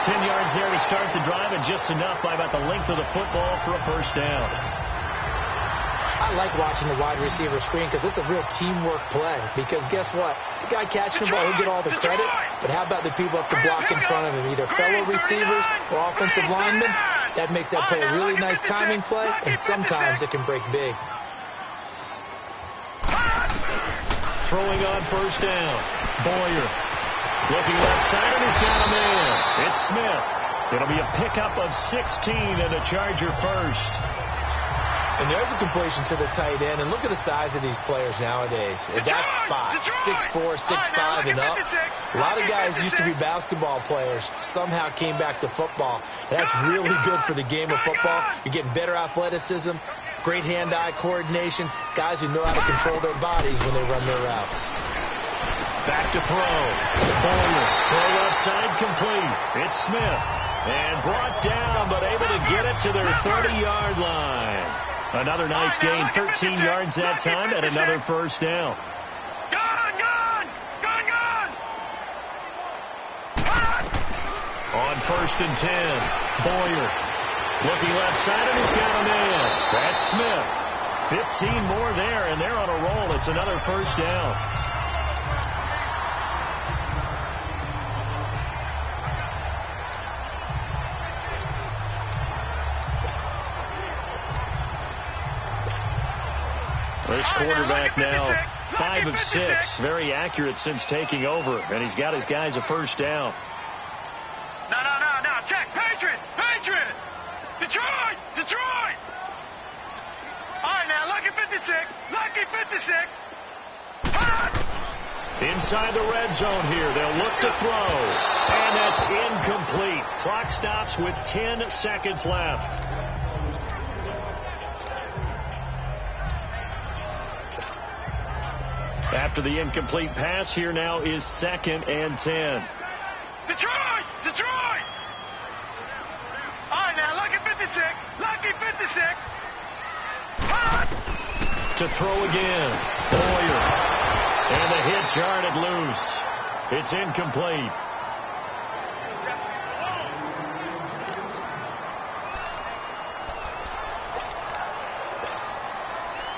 Speaker 2: 10 yards there to start the drive, and just enough by about the length of the football for a first down.
Speaker 3: I like watching the wide receiver screen because it's a real teamwork play. Because guess what? The guy catching the ball, he'll get all the credit. But how about the people up to block in front of him, either fellow receivers or offensive linemen? That makes that play a really nice timing play, and sometimes it can break big.
Speaker 2: Throwing on first down. Boyer looking left side, and he's got a man. It's Smith. It'll be a pickup of 16 and a Charger first.
Speaker 3: And there's a completion to the tight end. And look at the size of these players nowadays. At that spot, 6'4", 6'5", and up. A lot of guys used to be basketball players, somehow came back to football. And that's really good for the game of football. You're getting better athleticism, great hand-eye coordination, guys who know how to control their bodies when they run their routes.
Speaker 2: Back to throw. Boyer, throw left side complete. It's Smith. And brought down, but able to get it to their 30-yard line. Another nice gain, 13 yards that time, and another first down.
Speaker 4: Gone!
Speaker 2: On first and 10, Boyer looking left side, and he's got a man. That's Smith. 15 more there, and they're on a roll. It's another first down. This quarterback now 5 of 6, very accurate since taking over, and he's got his guys a first down.
Speaker 4: No, check, Patriot! Detroit! All right, now, lucky 56!
Speaker 2: Inside the red zone here, they'll look to throw, and that's incomplete. Clock stops with 10 seconds left. After the incomplete pass, here now is 2nd and 10.
Speaker 4: Detroit! All right, now, lucky 56!
Speaker 2: To throw again, Boyer. And the hit jarred it loose. It's incomplete.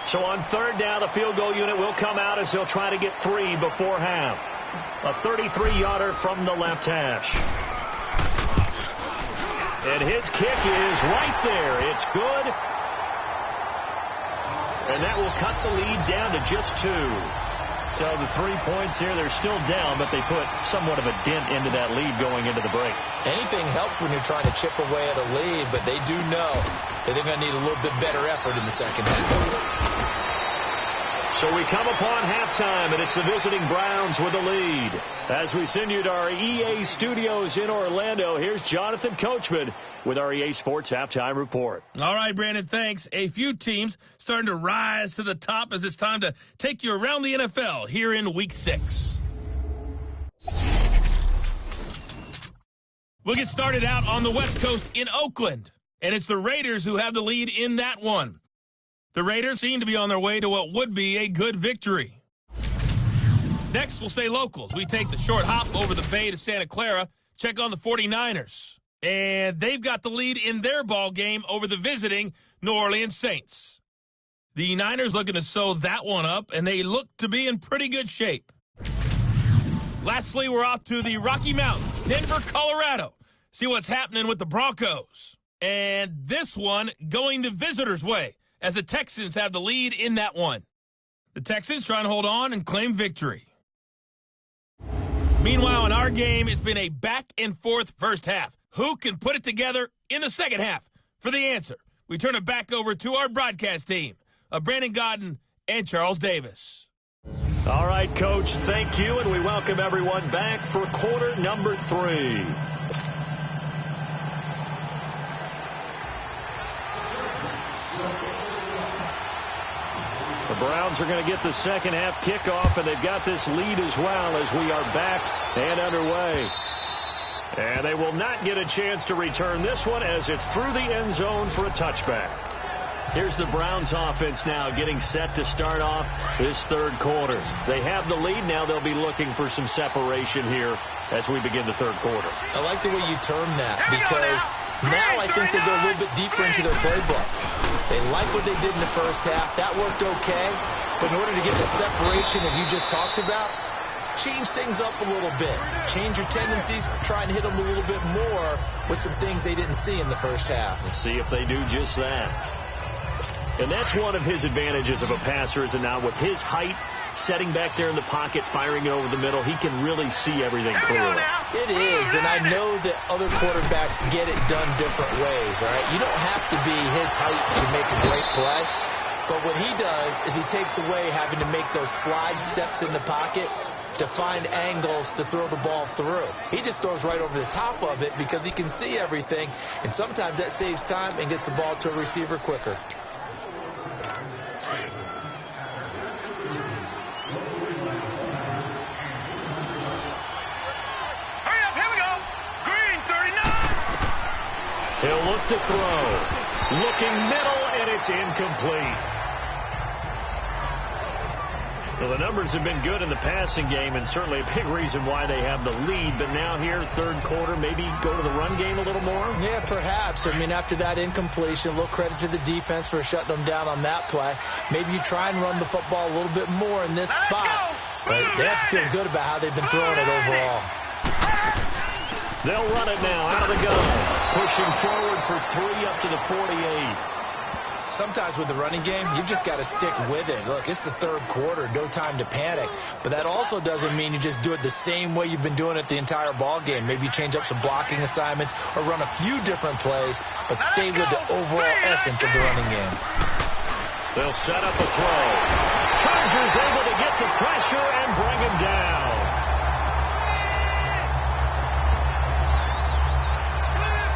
Speaker 2: So on third down, the field goal unit will come out as they'll try to get 3 before half. A 33-yarder from the left hash. And his kick is right there. It's good. And that will cut the lead down to just 2. So the 3 points here, they're still down, but they put somewhat of a dent into that lead going into the break.
Speaker 3: Anything helps when you're trying to chip away at a lead, but they do know that they're going to need a little bit better effort in the second half.
Speaker 2: So we come upon halftime, and it's the visiting Browns with the lead. As we send you to our EA studios in Orlando, here's Jonathan Coachman with our EA Sports Halftime Report.
Speaker 1: All right, Brandon, thanks. A few teams starting to rise to the top as it's time to take you around the NFL here in Week 6. We'll get started out on the West Coast in Oakland, and it's the Raiders who have the lead in that one. The Raiders seem to be on their way to what would be a good victory. Next, we'll stay locals. We take the short hop over the bay to Santa Clara, check on the 49ers. And they've got the lead in their ball game over the visiting New Orleans Saints. The Niners looking to sew that one up, and they look to be in pretty good shape. Lastly, we're off to the Rocky Mountains, Denver, Colorado. See what's happening with the Broncos. And this one going the visitors' way, as the Texans have the lead in that one. The Texans trying to hold on and claim victory. Meanwhile, in our game, it's been a back-and-forth first half. Who can put it together in the second half? For the answer, we turn it back over to our broadcast team of Brandon Godden and Charles Davis.
Speaker 2: All right, Coach, thank you, and we welcome everyone back for quarter number 3. The Browns are going to get the second half kickoff, and they've got this lead as well as we are back and underway. And they will not get a chance to return this one as it's through the end zone for a touchback. Here's the Browns offense now getting set to start off this third quarter. They have the lead. Now they'll be looking for some separation here as we begin the third quarter.
Speaker 3: I like the way you term that because Now I think they go a little bit deeper into their playbook. They like what they did in the first half. That worked okay. But in order to get the separation that you just talked about, change things up a little bit. Change your tendencies. Try and hit them a little bit more with some things they didn't see in the first half.
Speaker 2: Let's see if they do just that. And that's one of his advantages of a passer, is now with his height, setting back there in the pocket, firing it over the middle, he can really see everything clearly.
Speaker 3: It is, and I know that other quarterbacks get it done different ways, all right? You don't have to be his height to make a great play, but what he does is he takes away having to make those slide steps in the pocket to find angles to throw the ball through. He just throws right over the top of it because he can see everything, and sometimes that saves time and gets the ball to a receiver quicker.
Speaker 2: He'll look to throw. Looking middle, and it's incomplete. Well, the numbers have been good in the passing game, and certainly a big reason why they have the lead. But now here, third quarter, maybe go to the run game a little more?
Speaker 3: Yeah, perhaps. I mean, after that incompletion, a little credit to the defense for shutting them down on that play. Maybe you try and run the football a little bit more in this spot. But they have to feel good about how they've been throwing it overall.
Speaker 2: They'll run it now out of the gun. Pushing forward for 3 up to the 48.
Speaker 3: Sometimes with the running game, you've just got to stick with it. Look, it's the third quarter, no time to panic. But that also doesn't mean you just do it the same way you've been doing it the entire ball game. Maybe you change up some blocking assignments or run a few different plays, but stay with the overall essence of the running game.
Speaker 2: They'll set up a throw. Chargers able to get the pressure and bring him down.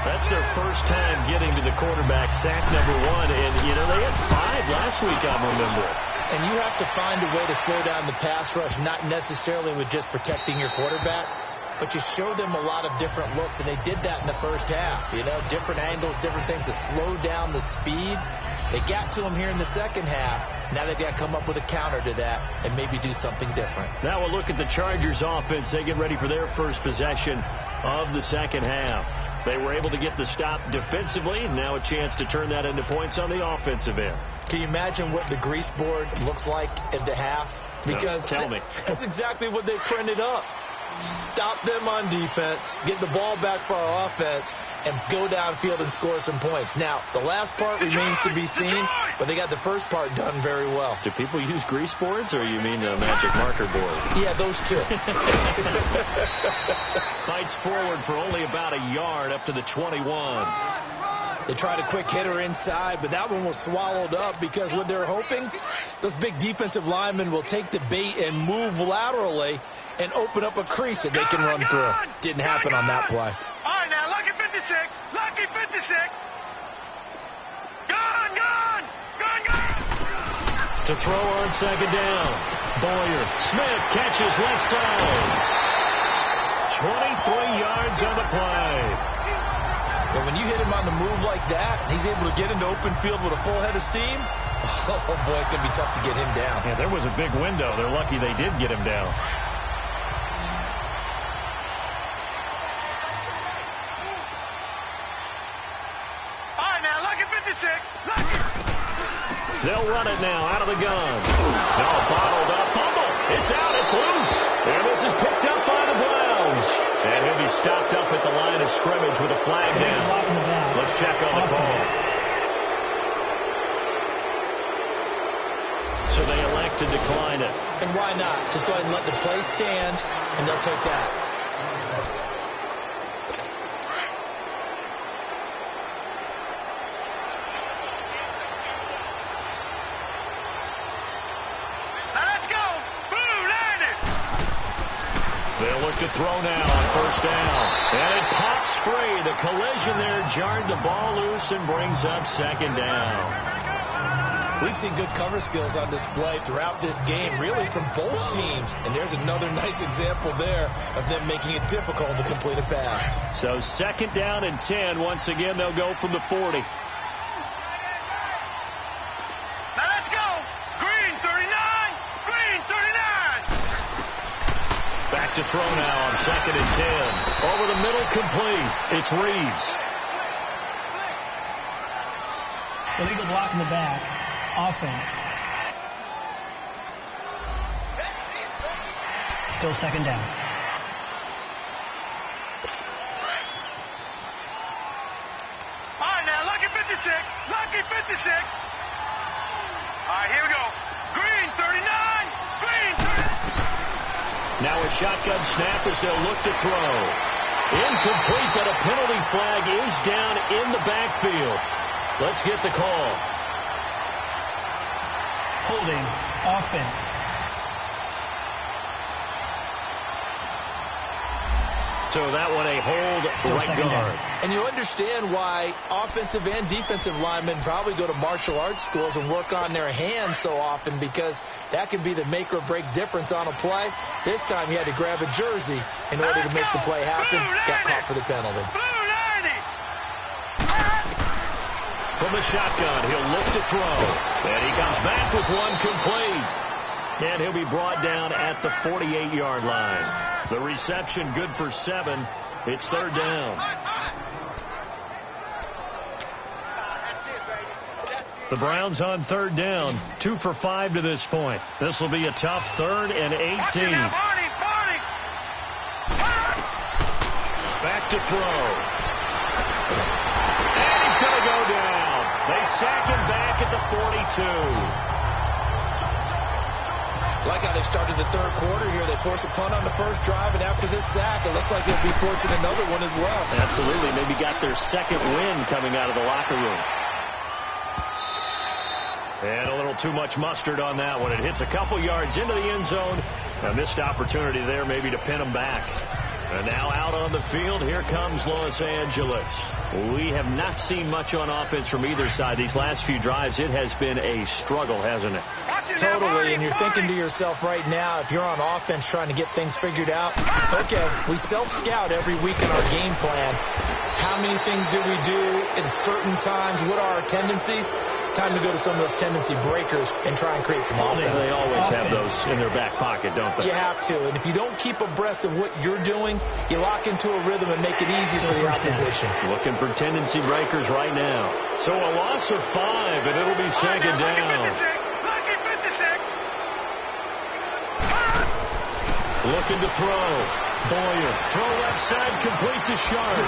Speaker 2: That's their first time getting to the quarterback, sack number 1. And, you know, they had 5 last week, I'm remembering.
Speaker 3: And you have to find a way to slow down the pass rush, not necessarily with just protecting your quarterback, but you show them a lot of different looks, and they did that in the first half. You know, different angles, different things to slow down the speed. They got to him here in the second half. Now they've got to come up with a counter to that and maybe do something different.
Speaker 2: Now we'll look at the Chargers offense. They get ready for their first possession of the second half. They were able to get the stop defensively. Now a chance to turn that into points on the offensive end.
Speaker 3: Can you imagine what the grease board looks like at the half? Because
Speaker 2: no, tell me.
Speaker 3: That's exactly what they printed up. Stop them on defense, get the ball back for our offense, and go downfield and score some points. Now, the last part remains to be seen, but they got the first part done very well.
Speaker 2: Do people use grease boards, or you mean a magic marker board?
Speaker 3: Yeah, those two.
Speaker 2: Fights forward for only about a yard up to the 21.
Speaker 3: They tried a quick hitter inside, but that one was swallowed up because what they're hoping, those big defensive linemen will take the bait and move laterally and open up a crease that they can run through. Didn't happen on that play.
Speaker 4: All right, now, lucky 56. Lucky 56. Gone, gone. Gone, gone.
Speaker 2: To throw on second down. Boyer. Smith catches left side. 23 yards on the play.
Speaker 3: But when you hit him on the move like that, and he's able to get into open field with a full head of steam, oh, boy, it's going to be tough to get him down.
Speaker 2: Yeah, there was a big window. They're lucky they did get him down. They'll run it now out of the gun. No, bottled up. Fumble. It's out. It's loose. And this is picked up by the Browns. And he'll be stopped up at the line of scrimmage with a flag down. Let's check on the call. So they elect to decline it.
Speaker 3: And why not? Just go ahead and let the play stand, and they'll take that.
Speaker 2: They'll look to throw now on first down. And it pops free. The collision there jarred the ball loose and brings up second down.
Speaker 3: We've seen good cover skills on display throughout this game, really from both teams. And there's another nice example there of them making it difficult to complete a pass.
Speaker 2: So second down and 10. Once again, they'll go from the 40. To throw now on second and 10. Over the middle, complete. It's Reeves.
Speaker 5: Illegal block in the back. Offense. Still second down.
Speaker 4: All right, now, lucky 56. Lucky 56. All right, here we go. Green, 39. Green, 39.
Speaker 2: Now a shotgun snap as they'll look to throw. Incomplete, but a penalty flag is down in the backfield. Let's get the call.
Speaker 5: Holding. Offense.
Speaker 2: So that one a hold
Speaker 5: Still
Speaker 2: right
Speaker 5: second
Speaker 2: guard.
Speaker 5: down.
Speaker 3: And you understand why offensive and defensive linemen probably go to martial arts schools and work on their hands so often, because that can be the make or break difference on a play. This time he had to grab a jersey in order to make the play happen. Got caught for the penalty.
Speaker 4: Blue 90.
Speaker 2: From the shotgun, he'll look to throw. And he comes back with one complete. And he'll be brought down at the 48-yard line. The reception good for 7. It's third down. The Browns on third down. 2 for 5 to this point. This will be a tough 3rd and 18. Back to throw. And he's going to go down. They sack him back at the 42.
Speaker 3: Like how they started the third quarter here. They force a punt on the first drive, and after this sack, it looks like they'll be forcing another one as well.
Speaker 2: Absolutely. Maybe got their second win coming out of the locker room. And a little too much mustard on that one. It hits a couple yards into the end zone. A missed opportunity there maybe to pin them back. And now out on the field, here comes Los Angeles. We have not seen much on offense from either side. These last few drives, it has been a struggle, hasn't it?
Speaker 3: Totally, and you're thinking to yourself right now, if you're on offense trying to get things figured out, okay, we self-scout every week in our game plan. How many things do we do at certain times? What are our tendencies? Time to go to some of those tendency breakers and try and create some offense.
Speaker 2: They always have those in their back pocket, don't they?
Speaker 3: You have to, and if you don't keep abreast of what you're doing, you lock into a rhythm and make it easy for the opposition.
Speaker 2: Looking for tendency breakers right now. So a loss of 5, and it'll be second down. Looking to throw. Boyer. Throw left side, complete to Sharp.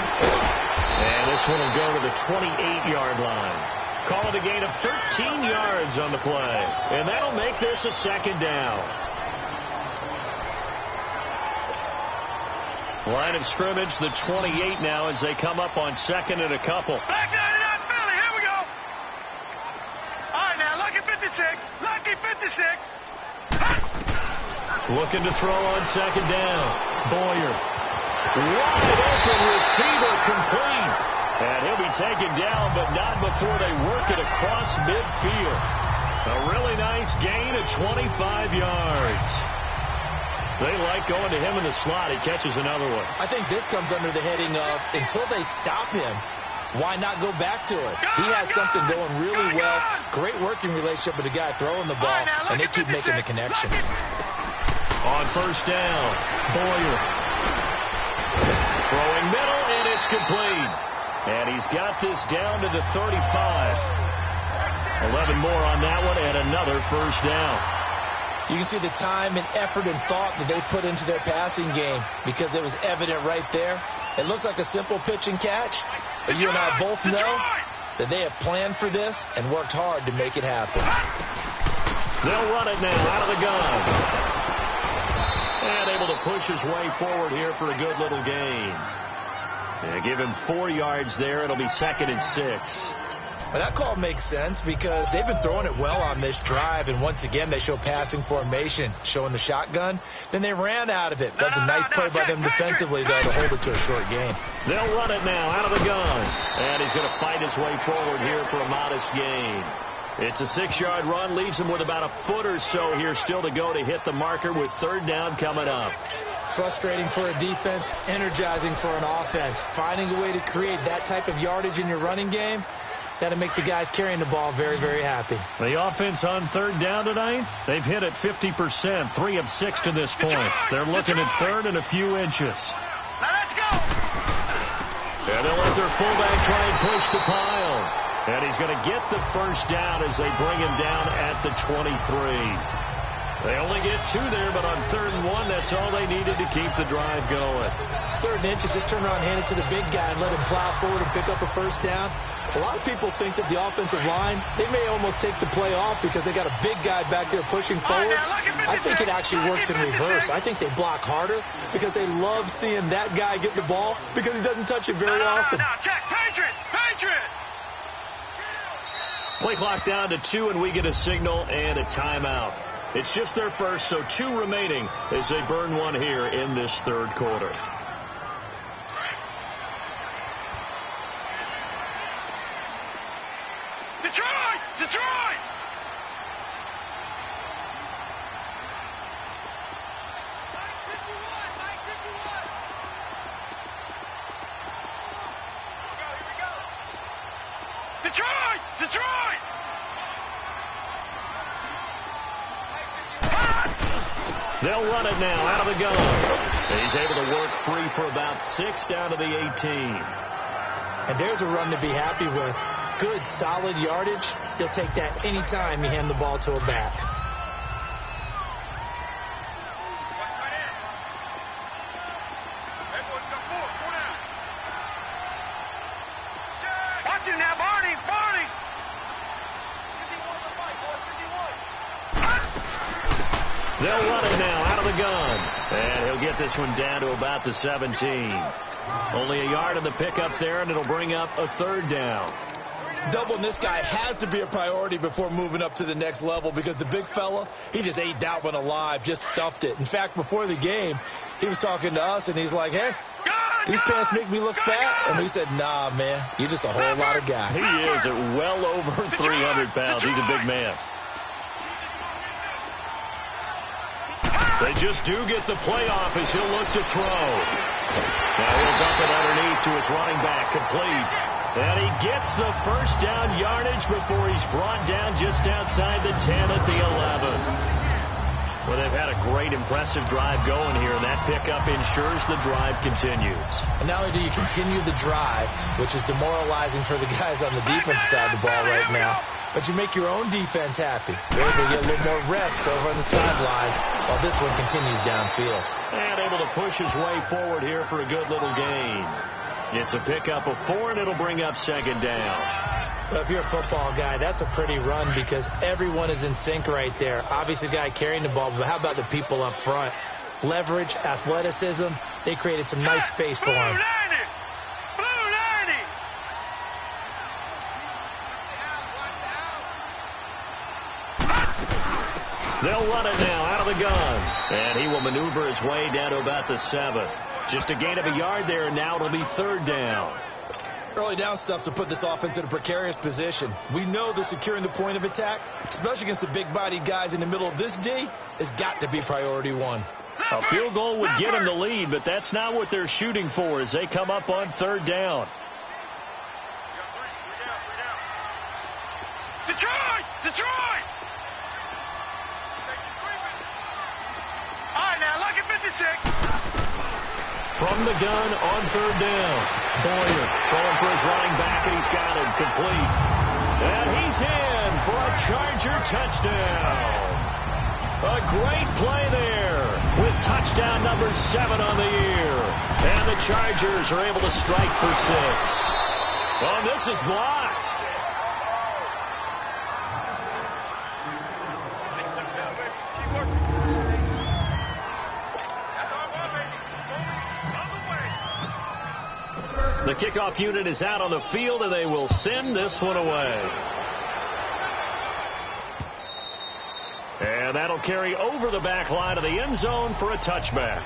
Speaker 2: And this one will go to the 28-yard line. Call it a gain of 13 yards on the play. And that'll make this a second down. Line of scrimmage, the 28 now as they come up on second and a couple.
Speaker 4: Back 99 Philly, here we go. All right, now, lucky 56. Lucky 56.
Speaker 2: Looking to throw on second down. Boyer. Wide open receiver, complete. And he'll be taken down, but not before they work it across midfield. A really nice gain of 25 yards. They like going to him in the slot. He catches another one.
Speaker 3: I think this comes under the heading of, until they stop him, why not go back to it? He has something going really well. Great working relationship with the guy throwing the ball, and they keep making the connection.
Speaker 2: On first down, Boyer. Throwing middle, and it's complete. And he's got this down to the 35. 11 more on that one, and another first down.
Speaker 3: You can see the time and effort and thought that they put into their passing game, because it was evident right there. It looks like a simple pitch and catch, but you and I both know that they have planned for this and worked hard to make it happen.
Speaker 2: They'll run it now out of the gun. And able to push his way forward here for a good little gain. Yeah, give him 4 yards there. It'll be second and 6.
Speaker 3: Well, that call makes sense because they've been throwing it well on this drive, and once again they show passing formation, showing the shotgun. Then they ran out of it. That's a nice play by them defensively, though, to hold it to a short gain.
Speaker 2: They'll run it now out of the gun. And he's going to fight his way forward here for a modest gain. It's a 6-yard run, leaves him with about a foot or so here still to go to hit the marker with third down coming up.
Speaker 3: Frustrating for a defense, energizing for an offense. Finding a way to create that type of yardage in your running game, that'll make the guys carrying the ball very, very happy.
Speaker 2: The offense on third down tonight, they've hit it 50%, 3 of 6 to this point. They're looking at third and a few inches.
Speaker 4: Now let's go.
Speaker 2: And they'll let their fullback try and push the pile. And he's going to get the first down as they bring him down at the 23. They only get 2 there, but on 3rd and 1, that's all they needed to keep the drive going.
Speaker 3: 3rd and inches, just turn around, hand it to the big guy, and let him plow forward and pick up a first down. A lot of people think that the offensive line, they may almost take the play off because they got a big guy back there pushing forward. I think it actually works in reverse. I think they block harder because they love seeing that guy get the ball because he doesn't touch it very often.
Speaker 4: Now, check. Patriot!
Speaker 2: Play clock down to 2, and we get a signal and a timeout. It's just their first, so 2 remaining as they burn 1 here in this 3rd quarter.
Speaker 4: Detroit! Detroit!
Speaker 2: They'll run it now out of the gun. And he's able to work free for about 6 down to the 18.
Speaker 3: And there's a run to be happy with. Good, solid yardage. They'll take that anytime you hand the ball to a back.
Speaker 4: Watch him now, Barney!
Speaker 2: They'll run it now out of the gun. And he'll get this one down to about the 17. Only a yard in the pickup there, and it'll bring up a 3rd down.
Speaker 3: Doubling this guy has to be a priority before moving up to the next level because the big fella, he just ate that one alive, just stuffed it. In fact, before the game, he was talking to us, and he's like, hey, these pants make me look fat. And we said, nah, man, you're just a whole lot of guy.
Speaker 2: He is at well over 300 pounds. He's a big man. They just do get the play off as he'll look to throw. Now he'll dump it underneath to his running back, complete. And he gets the first down yardage before he's brought down just outside the 10 at the 11. Well, they've had a great, impressive drive going here, and that pickup ensures the drive continues.
Speaker 3: And not only do you continue the drive, which is demoralizing for the guys on the defense side of the ball right now, but you make your own defense happy. You're able to get a little more rest over on the sidelines while this one continues downfield.
Speaker 2: And able to push his way forward here for a good little gain. It's a pickup of 4, and it'll bring up 2nd down.
Speaker 3: Well, if you're a football guy, that's a pretty run because everyone is in sync right there. Obviously, the guy carrying the ball, but how about the people up front? Leverage, athleticism, they created some nice space for him.
Speaker 2: They'll run it now out of the gun. And he will maneuver his way down to about the 7. Just a gain of a yard there, and now it'll be 3rd down.
Speaker 3: Early down stuffs will put this offense in a precarious position. We know that securing the point of attack, especially against the big-bodied guys in the middle of this D, has got to be priority 1.
Speaker 2: A field goal would get them the lead, but that's not what they're shooting for as they come up on 3rd down.
Speaker 4: Detroit! All right, now, lucky 56.
Speaker 2: From the gun on 3rd down. Boyer throwing for his running back, and he's got him complete. And he's in for a Charger touchdown. A great play there with touchdown number 7 on the year. And the Chargers are able to strike for 6. Oh, this is blocked. The kickoff unit is out on the field, and they will send this one away. And that'll carry over the back line of the end zone for a touchback.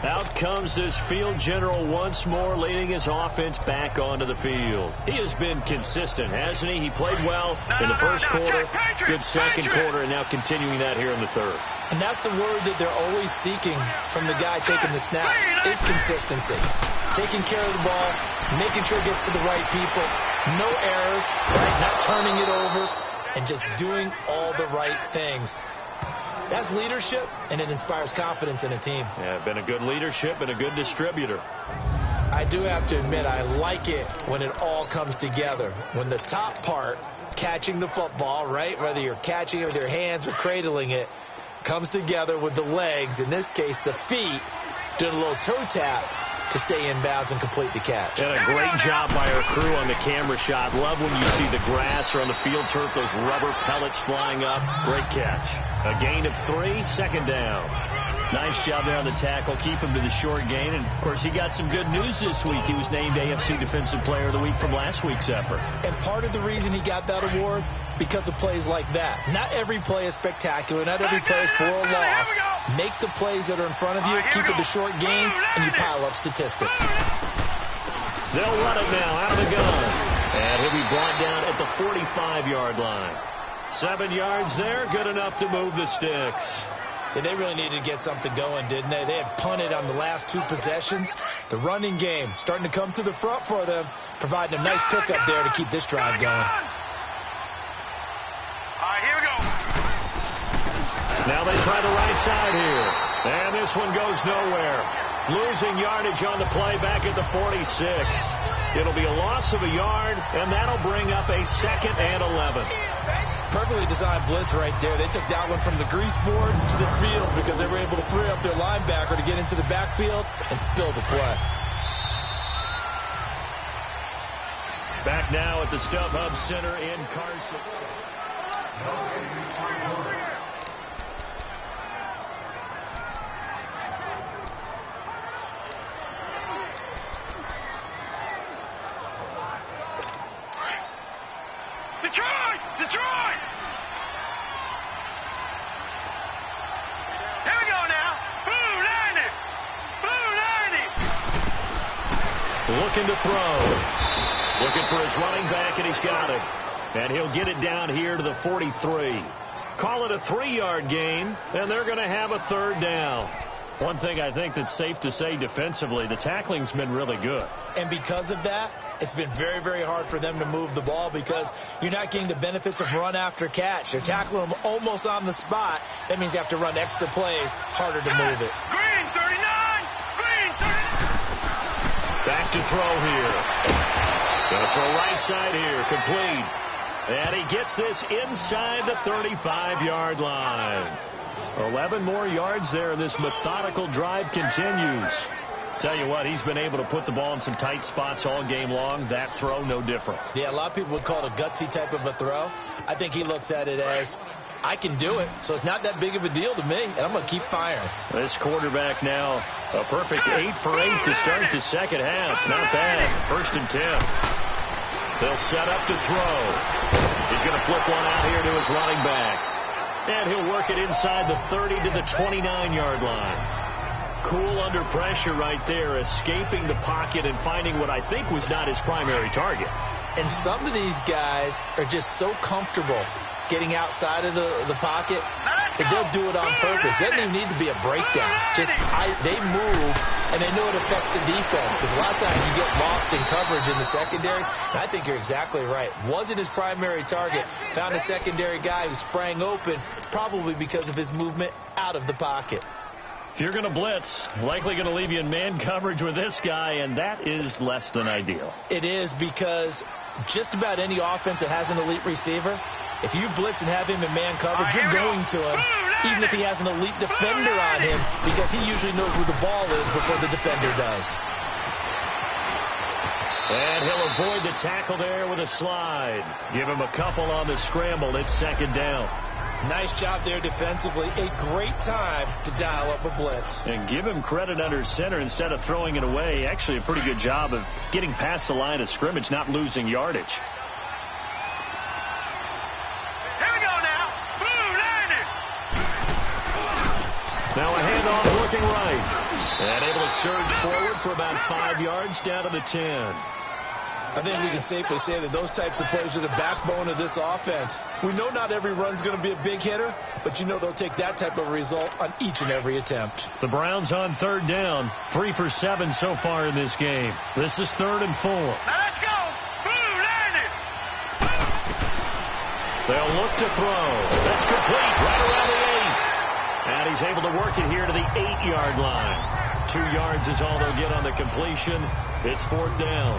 Speaker 2: Out comes this field general once more, leading his offense back onto the field. He has been consistent, hasn't he? He played well in the first quarter, good second quarter, and now continuing that here in the 3rd.
Speaker 3: And that's the word that they're always seeking from the guy taking the snaps, is consistency. Taking care of the ball, making sure it gets to the right people, no errors, right? Not turning it over, and just doing all the right things. That's leadership, and it inspires confidence in a team.
Speaker 2: Yeah, been a good leadership and a good distributor.
Speaker 3: I do have to admit, I like it when it all comes together. When the top part, catching the football, right, whether you're catching it with your hands or cradling it, comes together with the legs, in this case the feet, doing a little toe tap to stay in bounds and complete the catch.
Speaker 2: And a great job by our crew on the camera shot. Love when you see the grass or on the field turf, those rubber pellets flying up. Great catch. A gain of 3, second down. Nice job there on the tackle. Keep him to the short gain. And, of course, he got some good news this week. He was named AFC Defensive Player of the Week from last week's effort.
Speaker 3: And part of the reason he got that award, because of plays like that. Not every play is spectacular. Not every play is for a loss. Make the plays that are in front of you, keep it to short gains, and you pile up statistics.
Speaker 2: They'll run it now out of the gun. And he'll be brought down at the 45-yard line. 7 yards there, good enough to move the sticks.
Speaker 3: Yeah, they really needed to get something going, didn't they? They had punted on the last 2 possessions. The running game starting to come to the front for them, providing a nice pickup there to keep this drive going.
Speaker 4: All right, here we go.
Speaker 2: Now they try the right side here. And this one goes nowhere. Losing yardage on the play back at the 46. It'll be a loss of a yard, and that'll bring up a 2nd and 11.
Speaker 3: Perfectly designed blitz right there. They took that one from the grease board to the field because they were able to free up their linebacker to get into the backfield and spill the play.
Speaker 2: Back now at the StubHub Center in Carson.
Speaker 4: Detroit! Detroit! Here we go now. Blue 90! Blue 90!
Speaker 2: Looking to throw. Looking for his running back, and he's got it. And he'll get it down here to the 43. Call it a 3-yard gain, and they're going to have a 3rd down. One thing I think that's safe to say defensively, the tackling's been really good.
Speaker 3: And because of that, it's been very, very hard for them to move the ball because you're not getting the benefits of run after catch. They're tackling them almost on the spot. That means you have to run extra plays, harder to move it.
Speaker 4: Green 39! Green 39!
Speaker 2: Back to throw here. Going to throw right side here, complete. And he gets this inside the 35-yard line. 11 more yards there, and this methodical drive continues. Tell you what, he's been able to put the ball in some tight spots all game long. That throw, no different.
Speaker 3: Yeah, a lot of people would call it a gutsy type of a throw. I think he looks at it as, I can do it, so it's not that big of a deal to me, and I'm going to keep firing.
Speaker 2: This quarterback now, a perfect 8 for 8 to start the second half. Not bad. 1st and 10. They'll set up to throw. He's going to flip one out here to his running back. And he'll work it inside the 30 to the 29-yard line. Cool under pressure right there, escaping the pocket and finding what I think was not his primary target.
Speaker 3: And some of these guys are just so comfortable getting outside of the pocket that they'll do it on purpose. It doesn't even need to be a breakdown. They move, and they know it affects the defense because a lot of times you get lost in coverage in the secondary. And I think you're exactly right. Wasn't his primary target. Found a secondary guy who sprang open, probably because of his movement out of the pocket.
Speaker 2: If you're going to blitz, likely going to leave you in man coverage with this guy, and that is less than ideal.
Speaker 3: It is because just about any offense that has an elite receiver, if you blitz and have him in man coverage, you're going to him, even if he has an elite defender on him, because he usually knows where the ball is before the defender does.
Speaker 2: And he'll avoid the tackle there with a slide. Give him a couple on the scramble. It's 2nd down.
Speaker 3: Nice job there defensively. A great time to dial up a blitz.
Speaker 2: And give him credit under center instead of throwing it away. Actually, a pretty good job of getting past the line of scrimmage, not losing yardage.
Speaker 4: Here we go now. Blue 90!
Speaker 2: Now a handoff looking right. And able to surge forward for about 5 yards down to the 10.
Speaker 3: I think we can safely say that those types of plays are the backbone of this offense. We know not every run's going to be a big hitter, but you know they'll take that type of result on each and every attempt.
Speaker 2: The Browns on 3rd down, 3 for 7 so far in this game. This is 3rd and 4.
Speaker 4: Now let's go! Blue 90!
Speaker 2: They'll look to throw. That's complete right around the 8. And he's able to work it here to the 8-yard line. 2 yards is all they'll get on the completion. It's 4th down.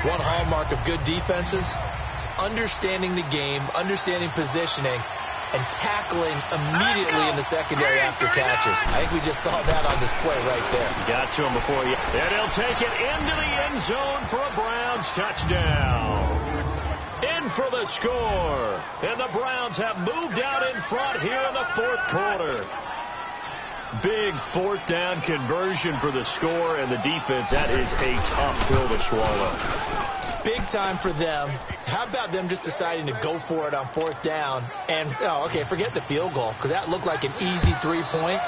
Speaker 3: One hallmark of good defenses is understanding the game, understanding positioning, and tackling immediately in the secondary after catches. I think we just saw that on display right there.
Speaker 2: Got to him before you. And he'll take it into the end zone for a Browns touchdown. In for the score. And the Browns have moved out in front here in the 4th quarter. Big 4th down conversion for the score, and the defense, that is a tough pill to swallow.
Speaker 3: Big time for them. How about them just deciding to go for it on 4th down? And, forget the field goal, because that looked like an easy 3 points.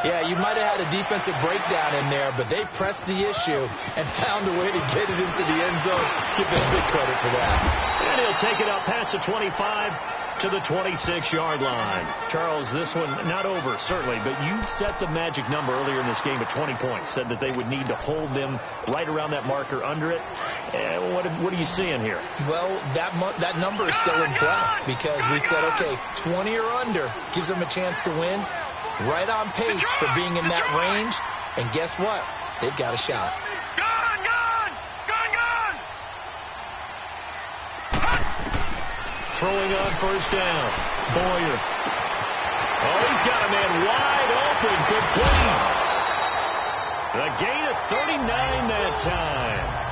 Speaker 3: Yeah, you might have had a defensive breakdown in there, but they pressed the issue and found a way to get it into the end zone. Give them big credit for that.
Speaker 2: And he'll take it up past the 25 to the 26-yard line. Charles, this one not over, certainly, but you set the magic number earlier in this game at 20 points, said that they would need to hold them right around that marker under it. What are you seeing here?
Speaker 3: Well, that number is still in play because we said, okay, 20 or under gives them a chance to win. Right on pace for being in that range. And guess what? They've got a shot.
Speaker 2: Throwing on 1st down. Boyer. Oh, he's got a man wide open. Complete. A gain of 39 that time.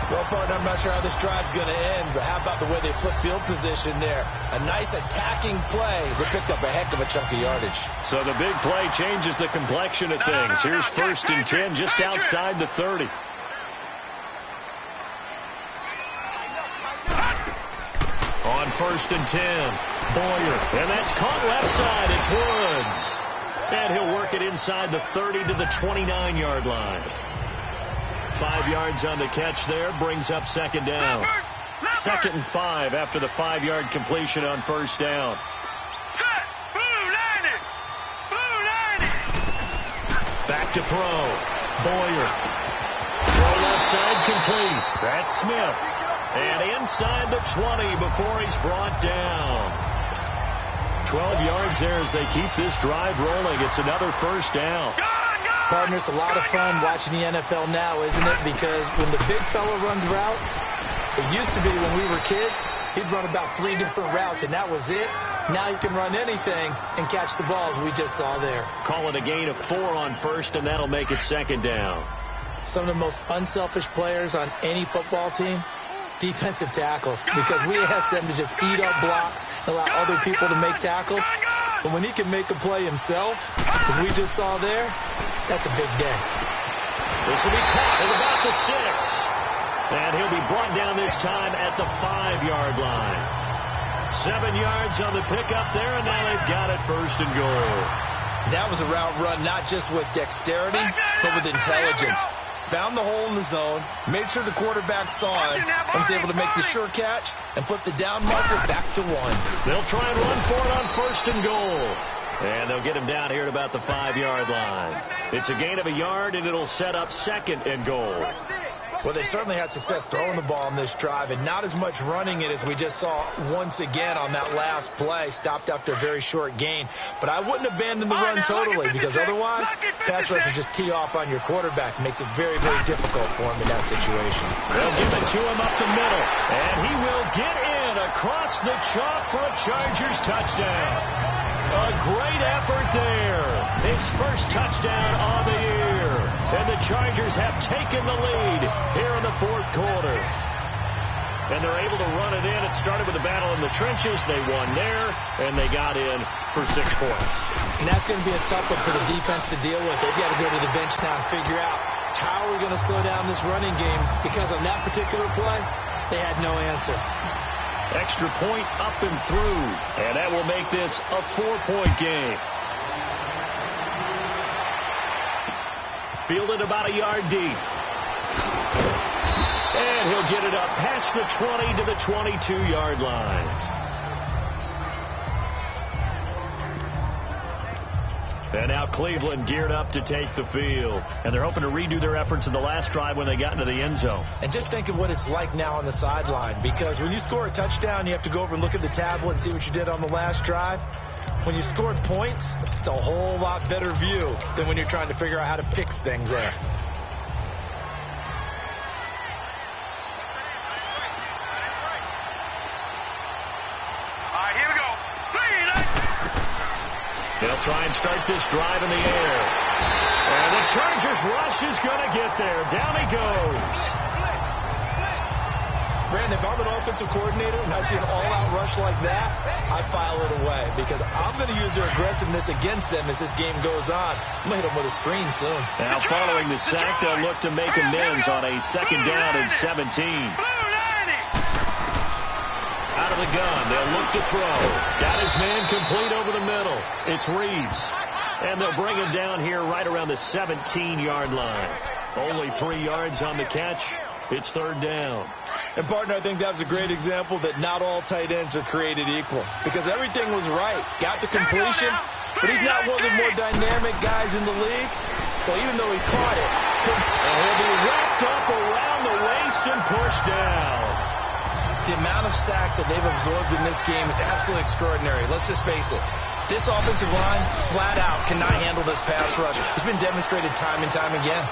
Speaker 3: Well, partner, I'm not sure how this drive's going to end, but how about the way they flip field position there? A nice attacking play. They picked up a heck of a chunk of yardage.
Speaker 2: So the big play changes the complexion of things. Here's 1st and 10 just outside the 30. On 1st and 10, Boyer. And that's caught left side. It's Woods. And he'll work it inside the 30 to the 29-yard line. 5 yards on the catch there. Brings up 2nd down. 2nd and 5 after the 5-yard completion on 1st down. Back to throw. Boyer. Throw left side complete. That's Smith. And inside the 20 before he's brought down. 12 yards there as they keep this drive rolling. It's another 1st down.
Speaker 3: Partner, it's a lot of fun watching the NFL now, isn't it? Because when the big fella runs routes, it used to be when we were kids, he'd run about 3 different routes, and that was it. Now you can run anything and catch the balls we just saw there.
Speaker 2: Call it a gain of 4 on 1st, and that'll make it 2nd down.
Speaker 3: Some of the most unselfish players on any football team, defensive tackles, because we ask them to just eat up blocks and allow other people to make tackles. But when he can make a play himself, as we just saw there, that's a big day.
Speaker 2: This will be caught at about the 6. And he'll be brought down this time at the 5-yard line. 7 yards on the pickup there, and now they've got it 1st and goal.
Speaker 3: That was a route run not just with dexterity, but with intelligence. Found the hole in the zone, made sure the quarterback saw it, and was able to make the sure catch and flip the down marker back to 1.
Speaker 2: They'll try and run for it on 1st and goal. And they'll get him down here at about the 5-yard line. It's a gain of a yard, and it'll set up 2nd and goal.
Speaker 3: Well, they certainly had success throwing the ball in this drive, and not as much running it as we just saw once again on that last play. Stopped after a very short gain. But I wouldn't abandon the run totally, because otherwise, pass rushers just tee off on your quarterback. Makes it very, very difficult for him in that situation.
Speaker 2: They'll give it to him up the middle, and he will get in across the chalk for a Chargers touchdown. A great effort there. His first touchdown on the year. And the Chargers have taken the lead here in the 4th quarter. And they're able to run it in. It started with a battle in the trenches. They won there, and they got in for 6 points.
Speaker 3: And that's going to be a tough one for the defense to deal with. They've got to go to the bench now and figure out how are we going to slow down this running game, because on that particular play, they had no answer.
Speaker 2: Extra point up and through, and that will make this a 4-point game. Fielded about a yard deep. And he'll get it up past the 20 to the 22-yard line. And now Cleveland geared up to take the field. And they're hoping to redo their efforts in the last drive when they got into the end zone.
Speaker 3: And just think of what it's like now on the sideline. Because when you score a touchdown, you have to go over and look at the tablet and see what you did on the last drive. when you scored points, it's a whole lot better view than when you're trying to figure out how to fix things there.
Speaker 4: All right, here we go.
Speaker 2: They'll try and start this drive in the air. And the Chargers rush is going to get there. Down he goes.
Speaker 3: Brandon, if I'm an offensive coordinator and I see an all-out rush like that, I file it away because I'm going to use their aggressiveness against them as this game goes on. I'm going to hit them with a screen soon.
Speaker 2: Now following the sack, they'll look to make amends on a 2nd down and 17. Out of the gun, they'll look to throw. Got his man complete over the middle. It's Reeves. And they'll bring him down here right around the 17-yard line. Only 3 yards on the catch. It's 3rd down.
Speaker 3: And, partner, I think that was a great example that not all tight ends are created equal because everything was right. Got the completion, but he's not one of the more dynamic guys in the league. So even though he caught it,
Speaker 2: and he'll be wrapped up around the waist and pushed down.
Speaker 3: The amount of sacks that they've absorbed in this game is absolutely extraordinary. Let's just face it. This offensive line, flat out, cannot handle this pass rush. It's been demonstrated time and time again.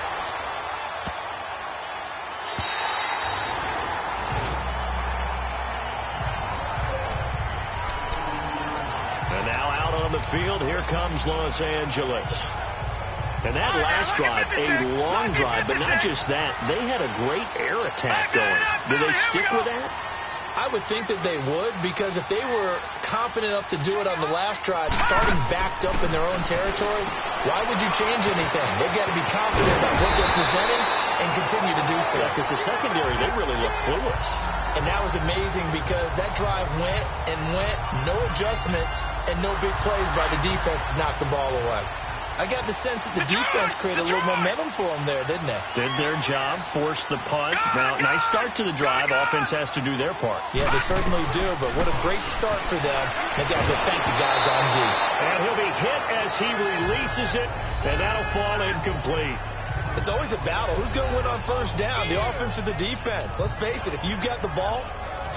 Speaker 2: And now out on the field, here comes Los Angeles. And that last drive, a long drive, but not just that. They had a great air attack going. Do they stick with that?
Speaker 3: I would think that they would because if they were confident enough to do it on the last drive, starting backed up in their own territory, why would you change anything? They've got to be confident about what they're presenting and continue to do so.
Speaker 2: Yeah, because the secondary, they really look clueless.
Speaker 3: And that was amazing because that drive went and went, no adjustments and no big plays by the defense to knock the ball away. I got the sense that the defense created a little momentum for them there, didn't they?
Speaker 2: Did their job, forced the punt. Now, nice start to the drive. Offense has to do their part.
Speaker 3: Yeah, they certainly do, but what a great start for them. They got to thank the guys on D.
Speaker 2: And he'll be hit as he releases it, and that'll fall incomplete.
Speaker 3: It's always a battle. Who's going to win on 1st down, the offense or the defense? Let's face it, if you've got the ball,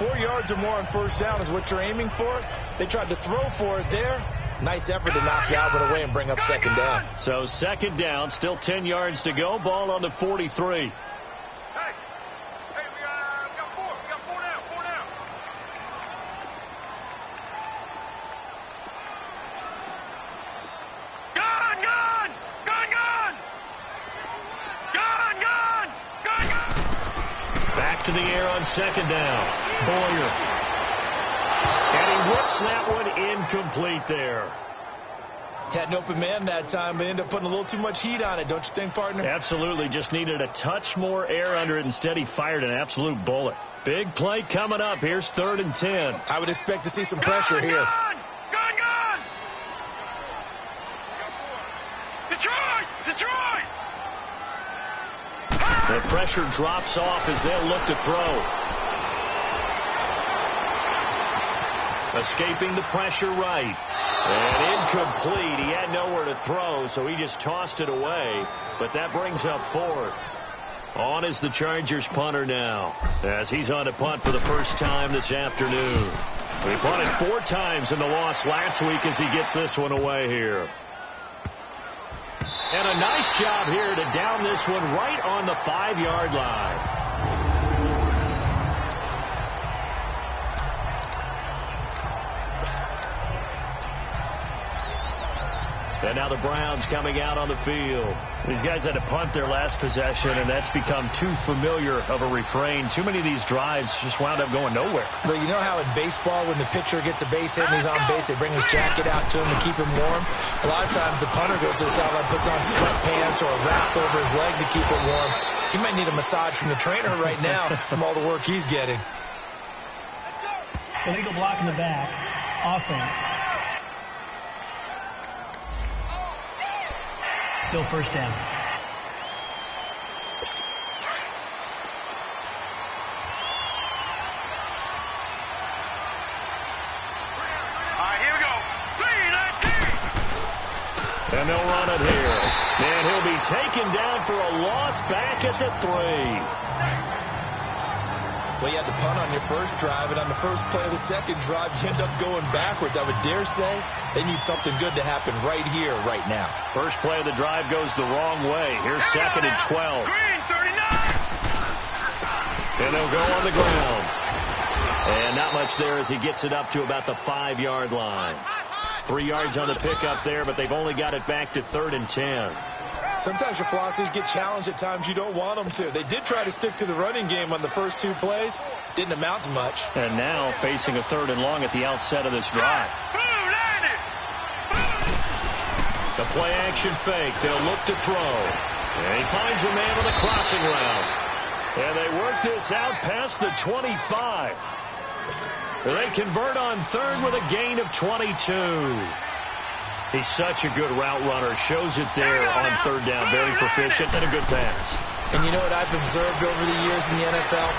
Speaker 3: 4 yards or more on 1st down is what you're aiming for. They tried to throw for it there. Nice effort to knock Galvin away and bring up 2nd down.
Speaker 2: So 2nd down, still 10 yards to go. Ball on the 43.
Speaker 4: Hey, we got 4. We got 4 down. 4 down. Gun! Gun! Gun! Gun! Gun! Gun! Gun! Gun!
Speaker 2: Back to the air on 2nd down. Boyer. And he whips that one incomplete there.
Speaker 3: Had an open man that time, but ended up putting a little too much heat on it, don't you think, partner?
Speaker 2: Absolutely. Just needed a touch more air under it. Instead, he fired an absolute bullet. Big play coming up. Here's 3rd and 10.
Speaker 3: I would expect to see some pressure here.
Speaker 4: Gun! Gun! Gun! Detroit! Detroit!
Speaker 2: The pressure drops off as they'll look to throw. Escaping the pressure right. And incomplete. He had nowhere to throw, so he just tossed it away. But that brings up 4th. On is the Chargers punter now, as he's on to punt for the first time this afternoon. He punted 4 times in the loss last week as he gets this one away here. And a nice job here to down this one right on the 5-yard line. And now the Browns coming out on the field. These guys had to punt their last possession, and that's become too familiar of a refrain. Too many of these drives just wound up going nowhere.
Speaker 3: Well, you know how in baseball when the pitcher gets a base hit and he's on base, they bring his jacket out to him to keep him warm? A lot of times the punter goes to the sideline, puts on sweatpants or a wrap over his leg to keep it warm. He might need a massage from the trainer right now from all the work he's getting.
Speaker 5: Illegal block in the back. Offense. Still 1st down.
Speaker 4: All right, here we go. 3-19.
Speaker 2: And they'll run it here. And he'll be taken down for a loss back at the 3.
Speaker 3: Well, you had to punt on your first drive, and on the first play of the second drive, you end up going backwards. I would dare say they need something good to happen right here, right now.
Speaker 2: First play of the drive goes the wrong way. Here's second and 12.
Speaker 4: Green, 39.
Speaker 2: And they'll go on the ground. And not much there as he gets it up to about the 5-yard line. 3 yards on the pickup there, but they've only got it back to 3rd and 10.
Speaker 3: Sometimes your philosophies get challenged at times you don't want them to. They did try to stick to the running game on the first 2 plays. Didn't amount to much.
Speaker 2: And now facing a 3rd and long at the outset of this drive. The play action fake. They'll look to throw. And he finds a man on the crossing route. And they work this out past the 25. They convert on 3rd with a gain of 22. He's such a good route runner. Shows it there on 3rd down. Very proficient and a good pass.
Speaker 3: And you know what I've observed over the years in the NFL?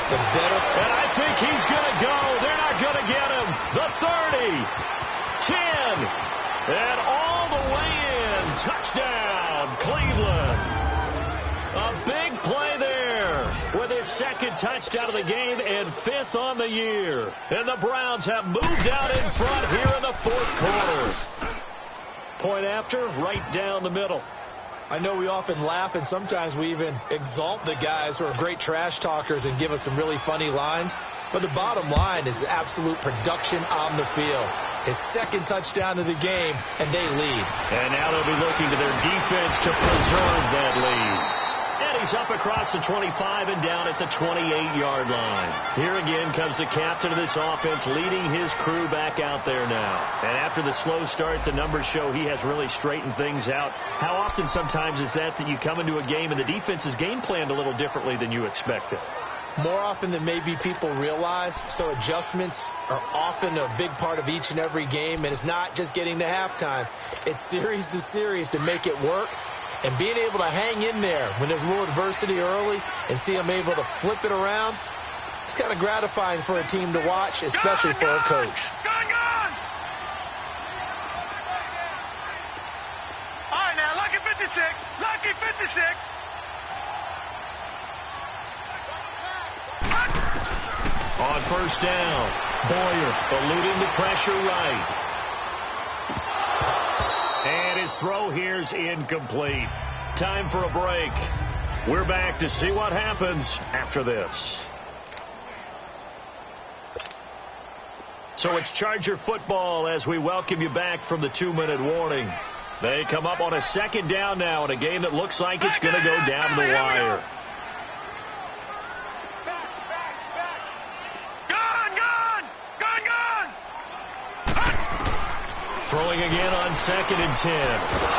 Speaker 3: The better.
Speaker 2: And I think he's going to go. They're not going to get him. The 30. 10. And all the way in. Touchdown, Cleveland. A big play there with his 2nd touchdown of the game and 5th on the year. And the Browns have moved out in front here in the 4th quarter. Point after, right down the middle.
Speaker 3: I know we often laugh, and sometimes we even exalt the guys who are great trash talkers and give us some really funny lines. But the bottom line is absolute production on the field. His 2nd touchdown of the game, and they lead.
Speaker 2: And now they'll be looking to their defense to preserve that lead. And he's up across the 25 and down at the 28-yard line. Here again comes the captain of this offense, leading his crew back out there now. And after the slow start, the numbers show he has really straightened things out. How often sometimes is that you come into a game and the defense is game planned a little differently than you expected?
Speaker 3: More often than maybe people realize. So adjustments are often a big part of each and every game. And it's not just getting to halftime. It's series to series to make it work. And being able to hang in there when there's a little adversity early and see them able to flip it around, it's kind of gratifying for a team to watch, especially for a coach.
Speaker 4: Gone! All right, now, lucky 56. Lucky 56.
Speaker 2: On 1st down, Boyer eluding the pressure right. And his throw here's incomplete. Time for a break. We're back to see what happens after this. So it's Charger football as we welcome you back from the 2-minute warning. They come up on a 2nd down now in a game that looks like it's going to go down to the wire. Throwing again on 2nd and 10.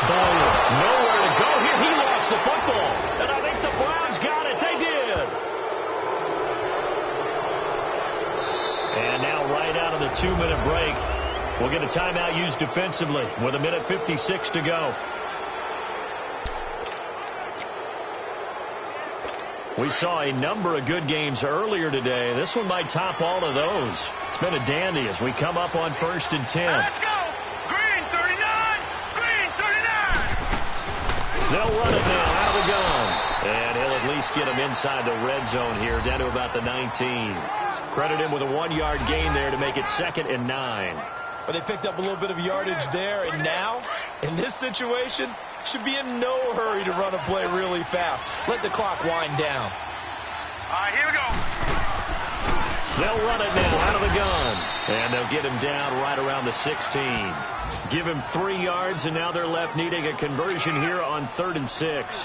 Speaker 2: Boyer, nowhere to go here. He lost the football. And I think the Browns got it. They did. And now right out of the 2-minute break, we'll get a timeout used defensively with 1:56 to go. We saw a number of good games earlier today. This one might top all of those. It's been a dandy as we come up on 1st and 10.
Speaker 4: Let's go! Green, 39! Green, 39!
Speaker 2: They'll run it now out of the gun. And he'll at least get him inside the red zone here, down to about the 19. Credit him with a 1-yard gain there to make it 2nd and 9.
Speaker 3: But they picked up a little bit of yardage there, and now, in this situation, should be in no hurry to run a play really fast. Let the clock wind down.
Speaker 4: All right, here we go.
Speaker 2: They'll run it now out of the gun. And they'll get him down right around the 16. Give him 3 yards, and now they're left needing a conversion here on 3rd and 6.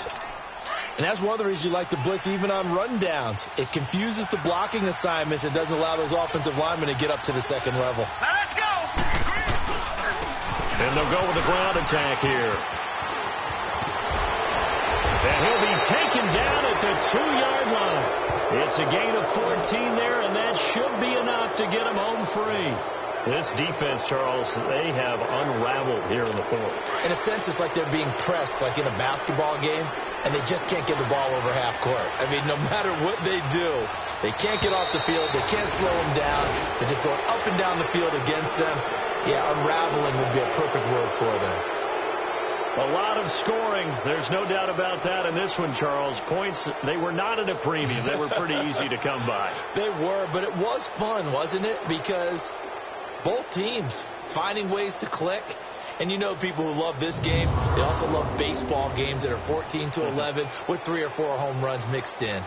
Speaker 3: And that's one of the reasons you like to blitz even on rundowns. It confuses the blocking assignments and doesn't allow those offensive linemen to get up to the 2nd level.
Speaker 4: Now let's go.
Speaker 2: And they'll go with the ground attack here. And he'll be taken down at the 2-yard line. It's a gain of 14 there, and that should be enough to get him home free. This defense, Charles, they have unraveled here in the 4th.
Speaker 3: In a sense, it's like they're being pressed, like in a basketball game, and they just can't get the ball over half court. I mean, no matter what they do, they can't get off the field. They can't slow them down. They're just going up and down the field against them. Yeah, unraveling would be a perfect word for them.
Speaker 2: A lot of scoring. There's no doubt about that in this one, Charles. Points, they were not at a premium. They were pretty easy to come by.
Speaker 3: They were, but it was fun, wasn't it? Because both teams finding ways to click. And you know people who love this game, they also love baseball games that are 14-11 with 3 or 4 home runs mixed in.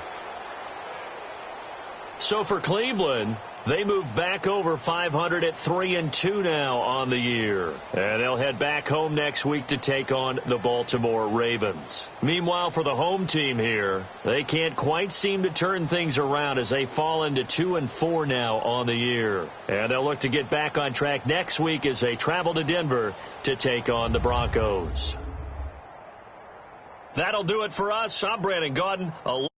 Speaker 2: So for Cleveland, they move back over 500 at 3-2 now on the year. And they'll head back home next week to take on the Baltimore Ravens. Meanwhile, for the home team here, they can't quite seem to turn things around as they fall into 2-4 now on the year. And they'll look to get back on track next week as they travel to Denver to take on the Broncos. That'll do it for us. I'm Brandon Gaudin.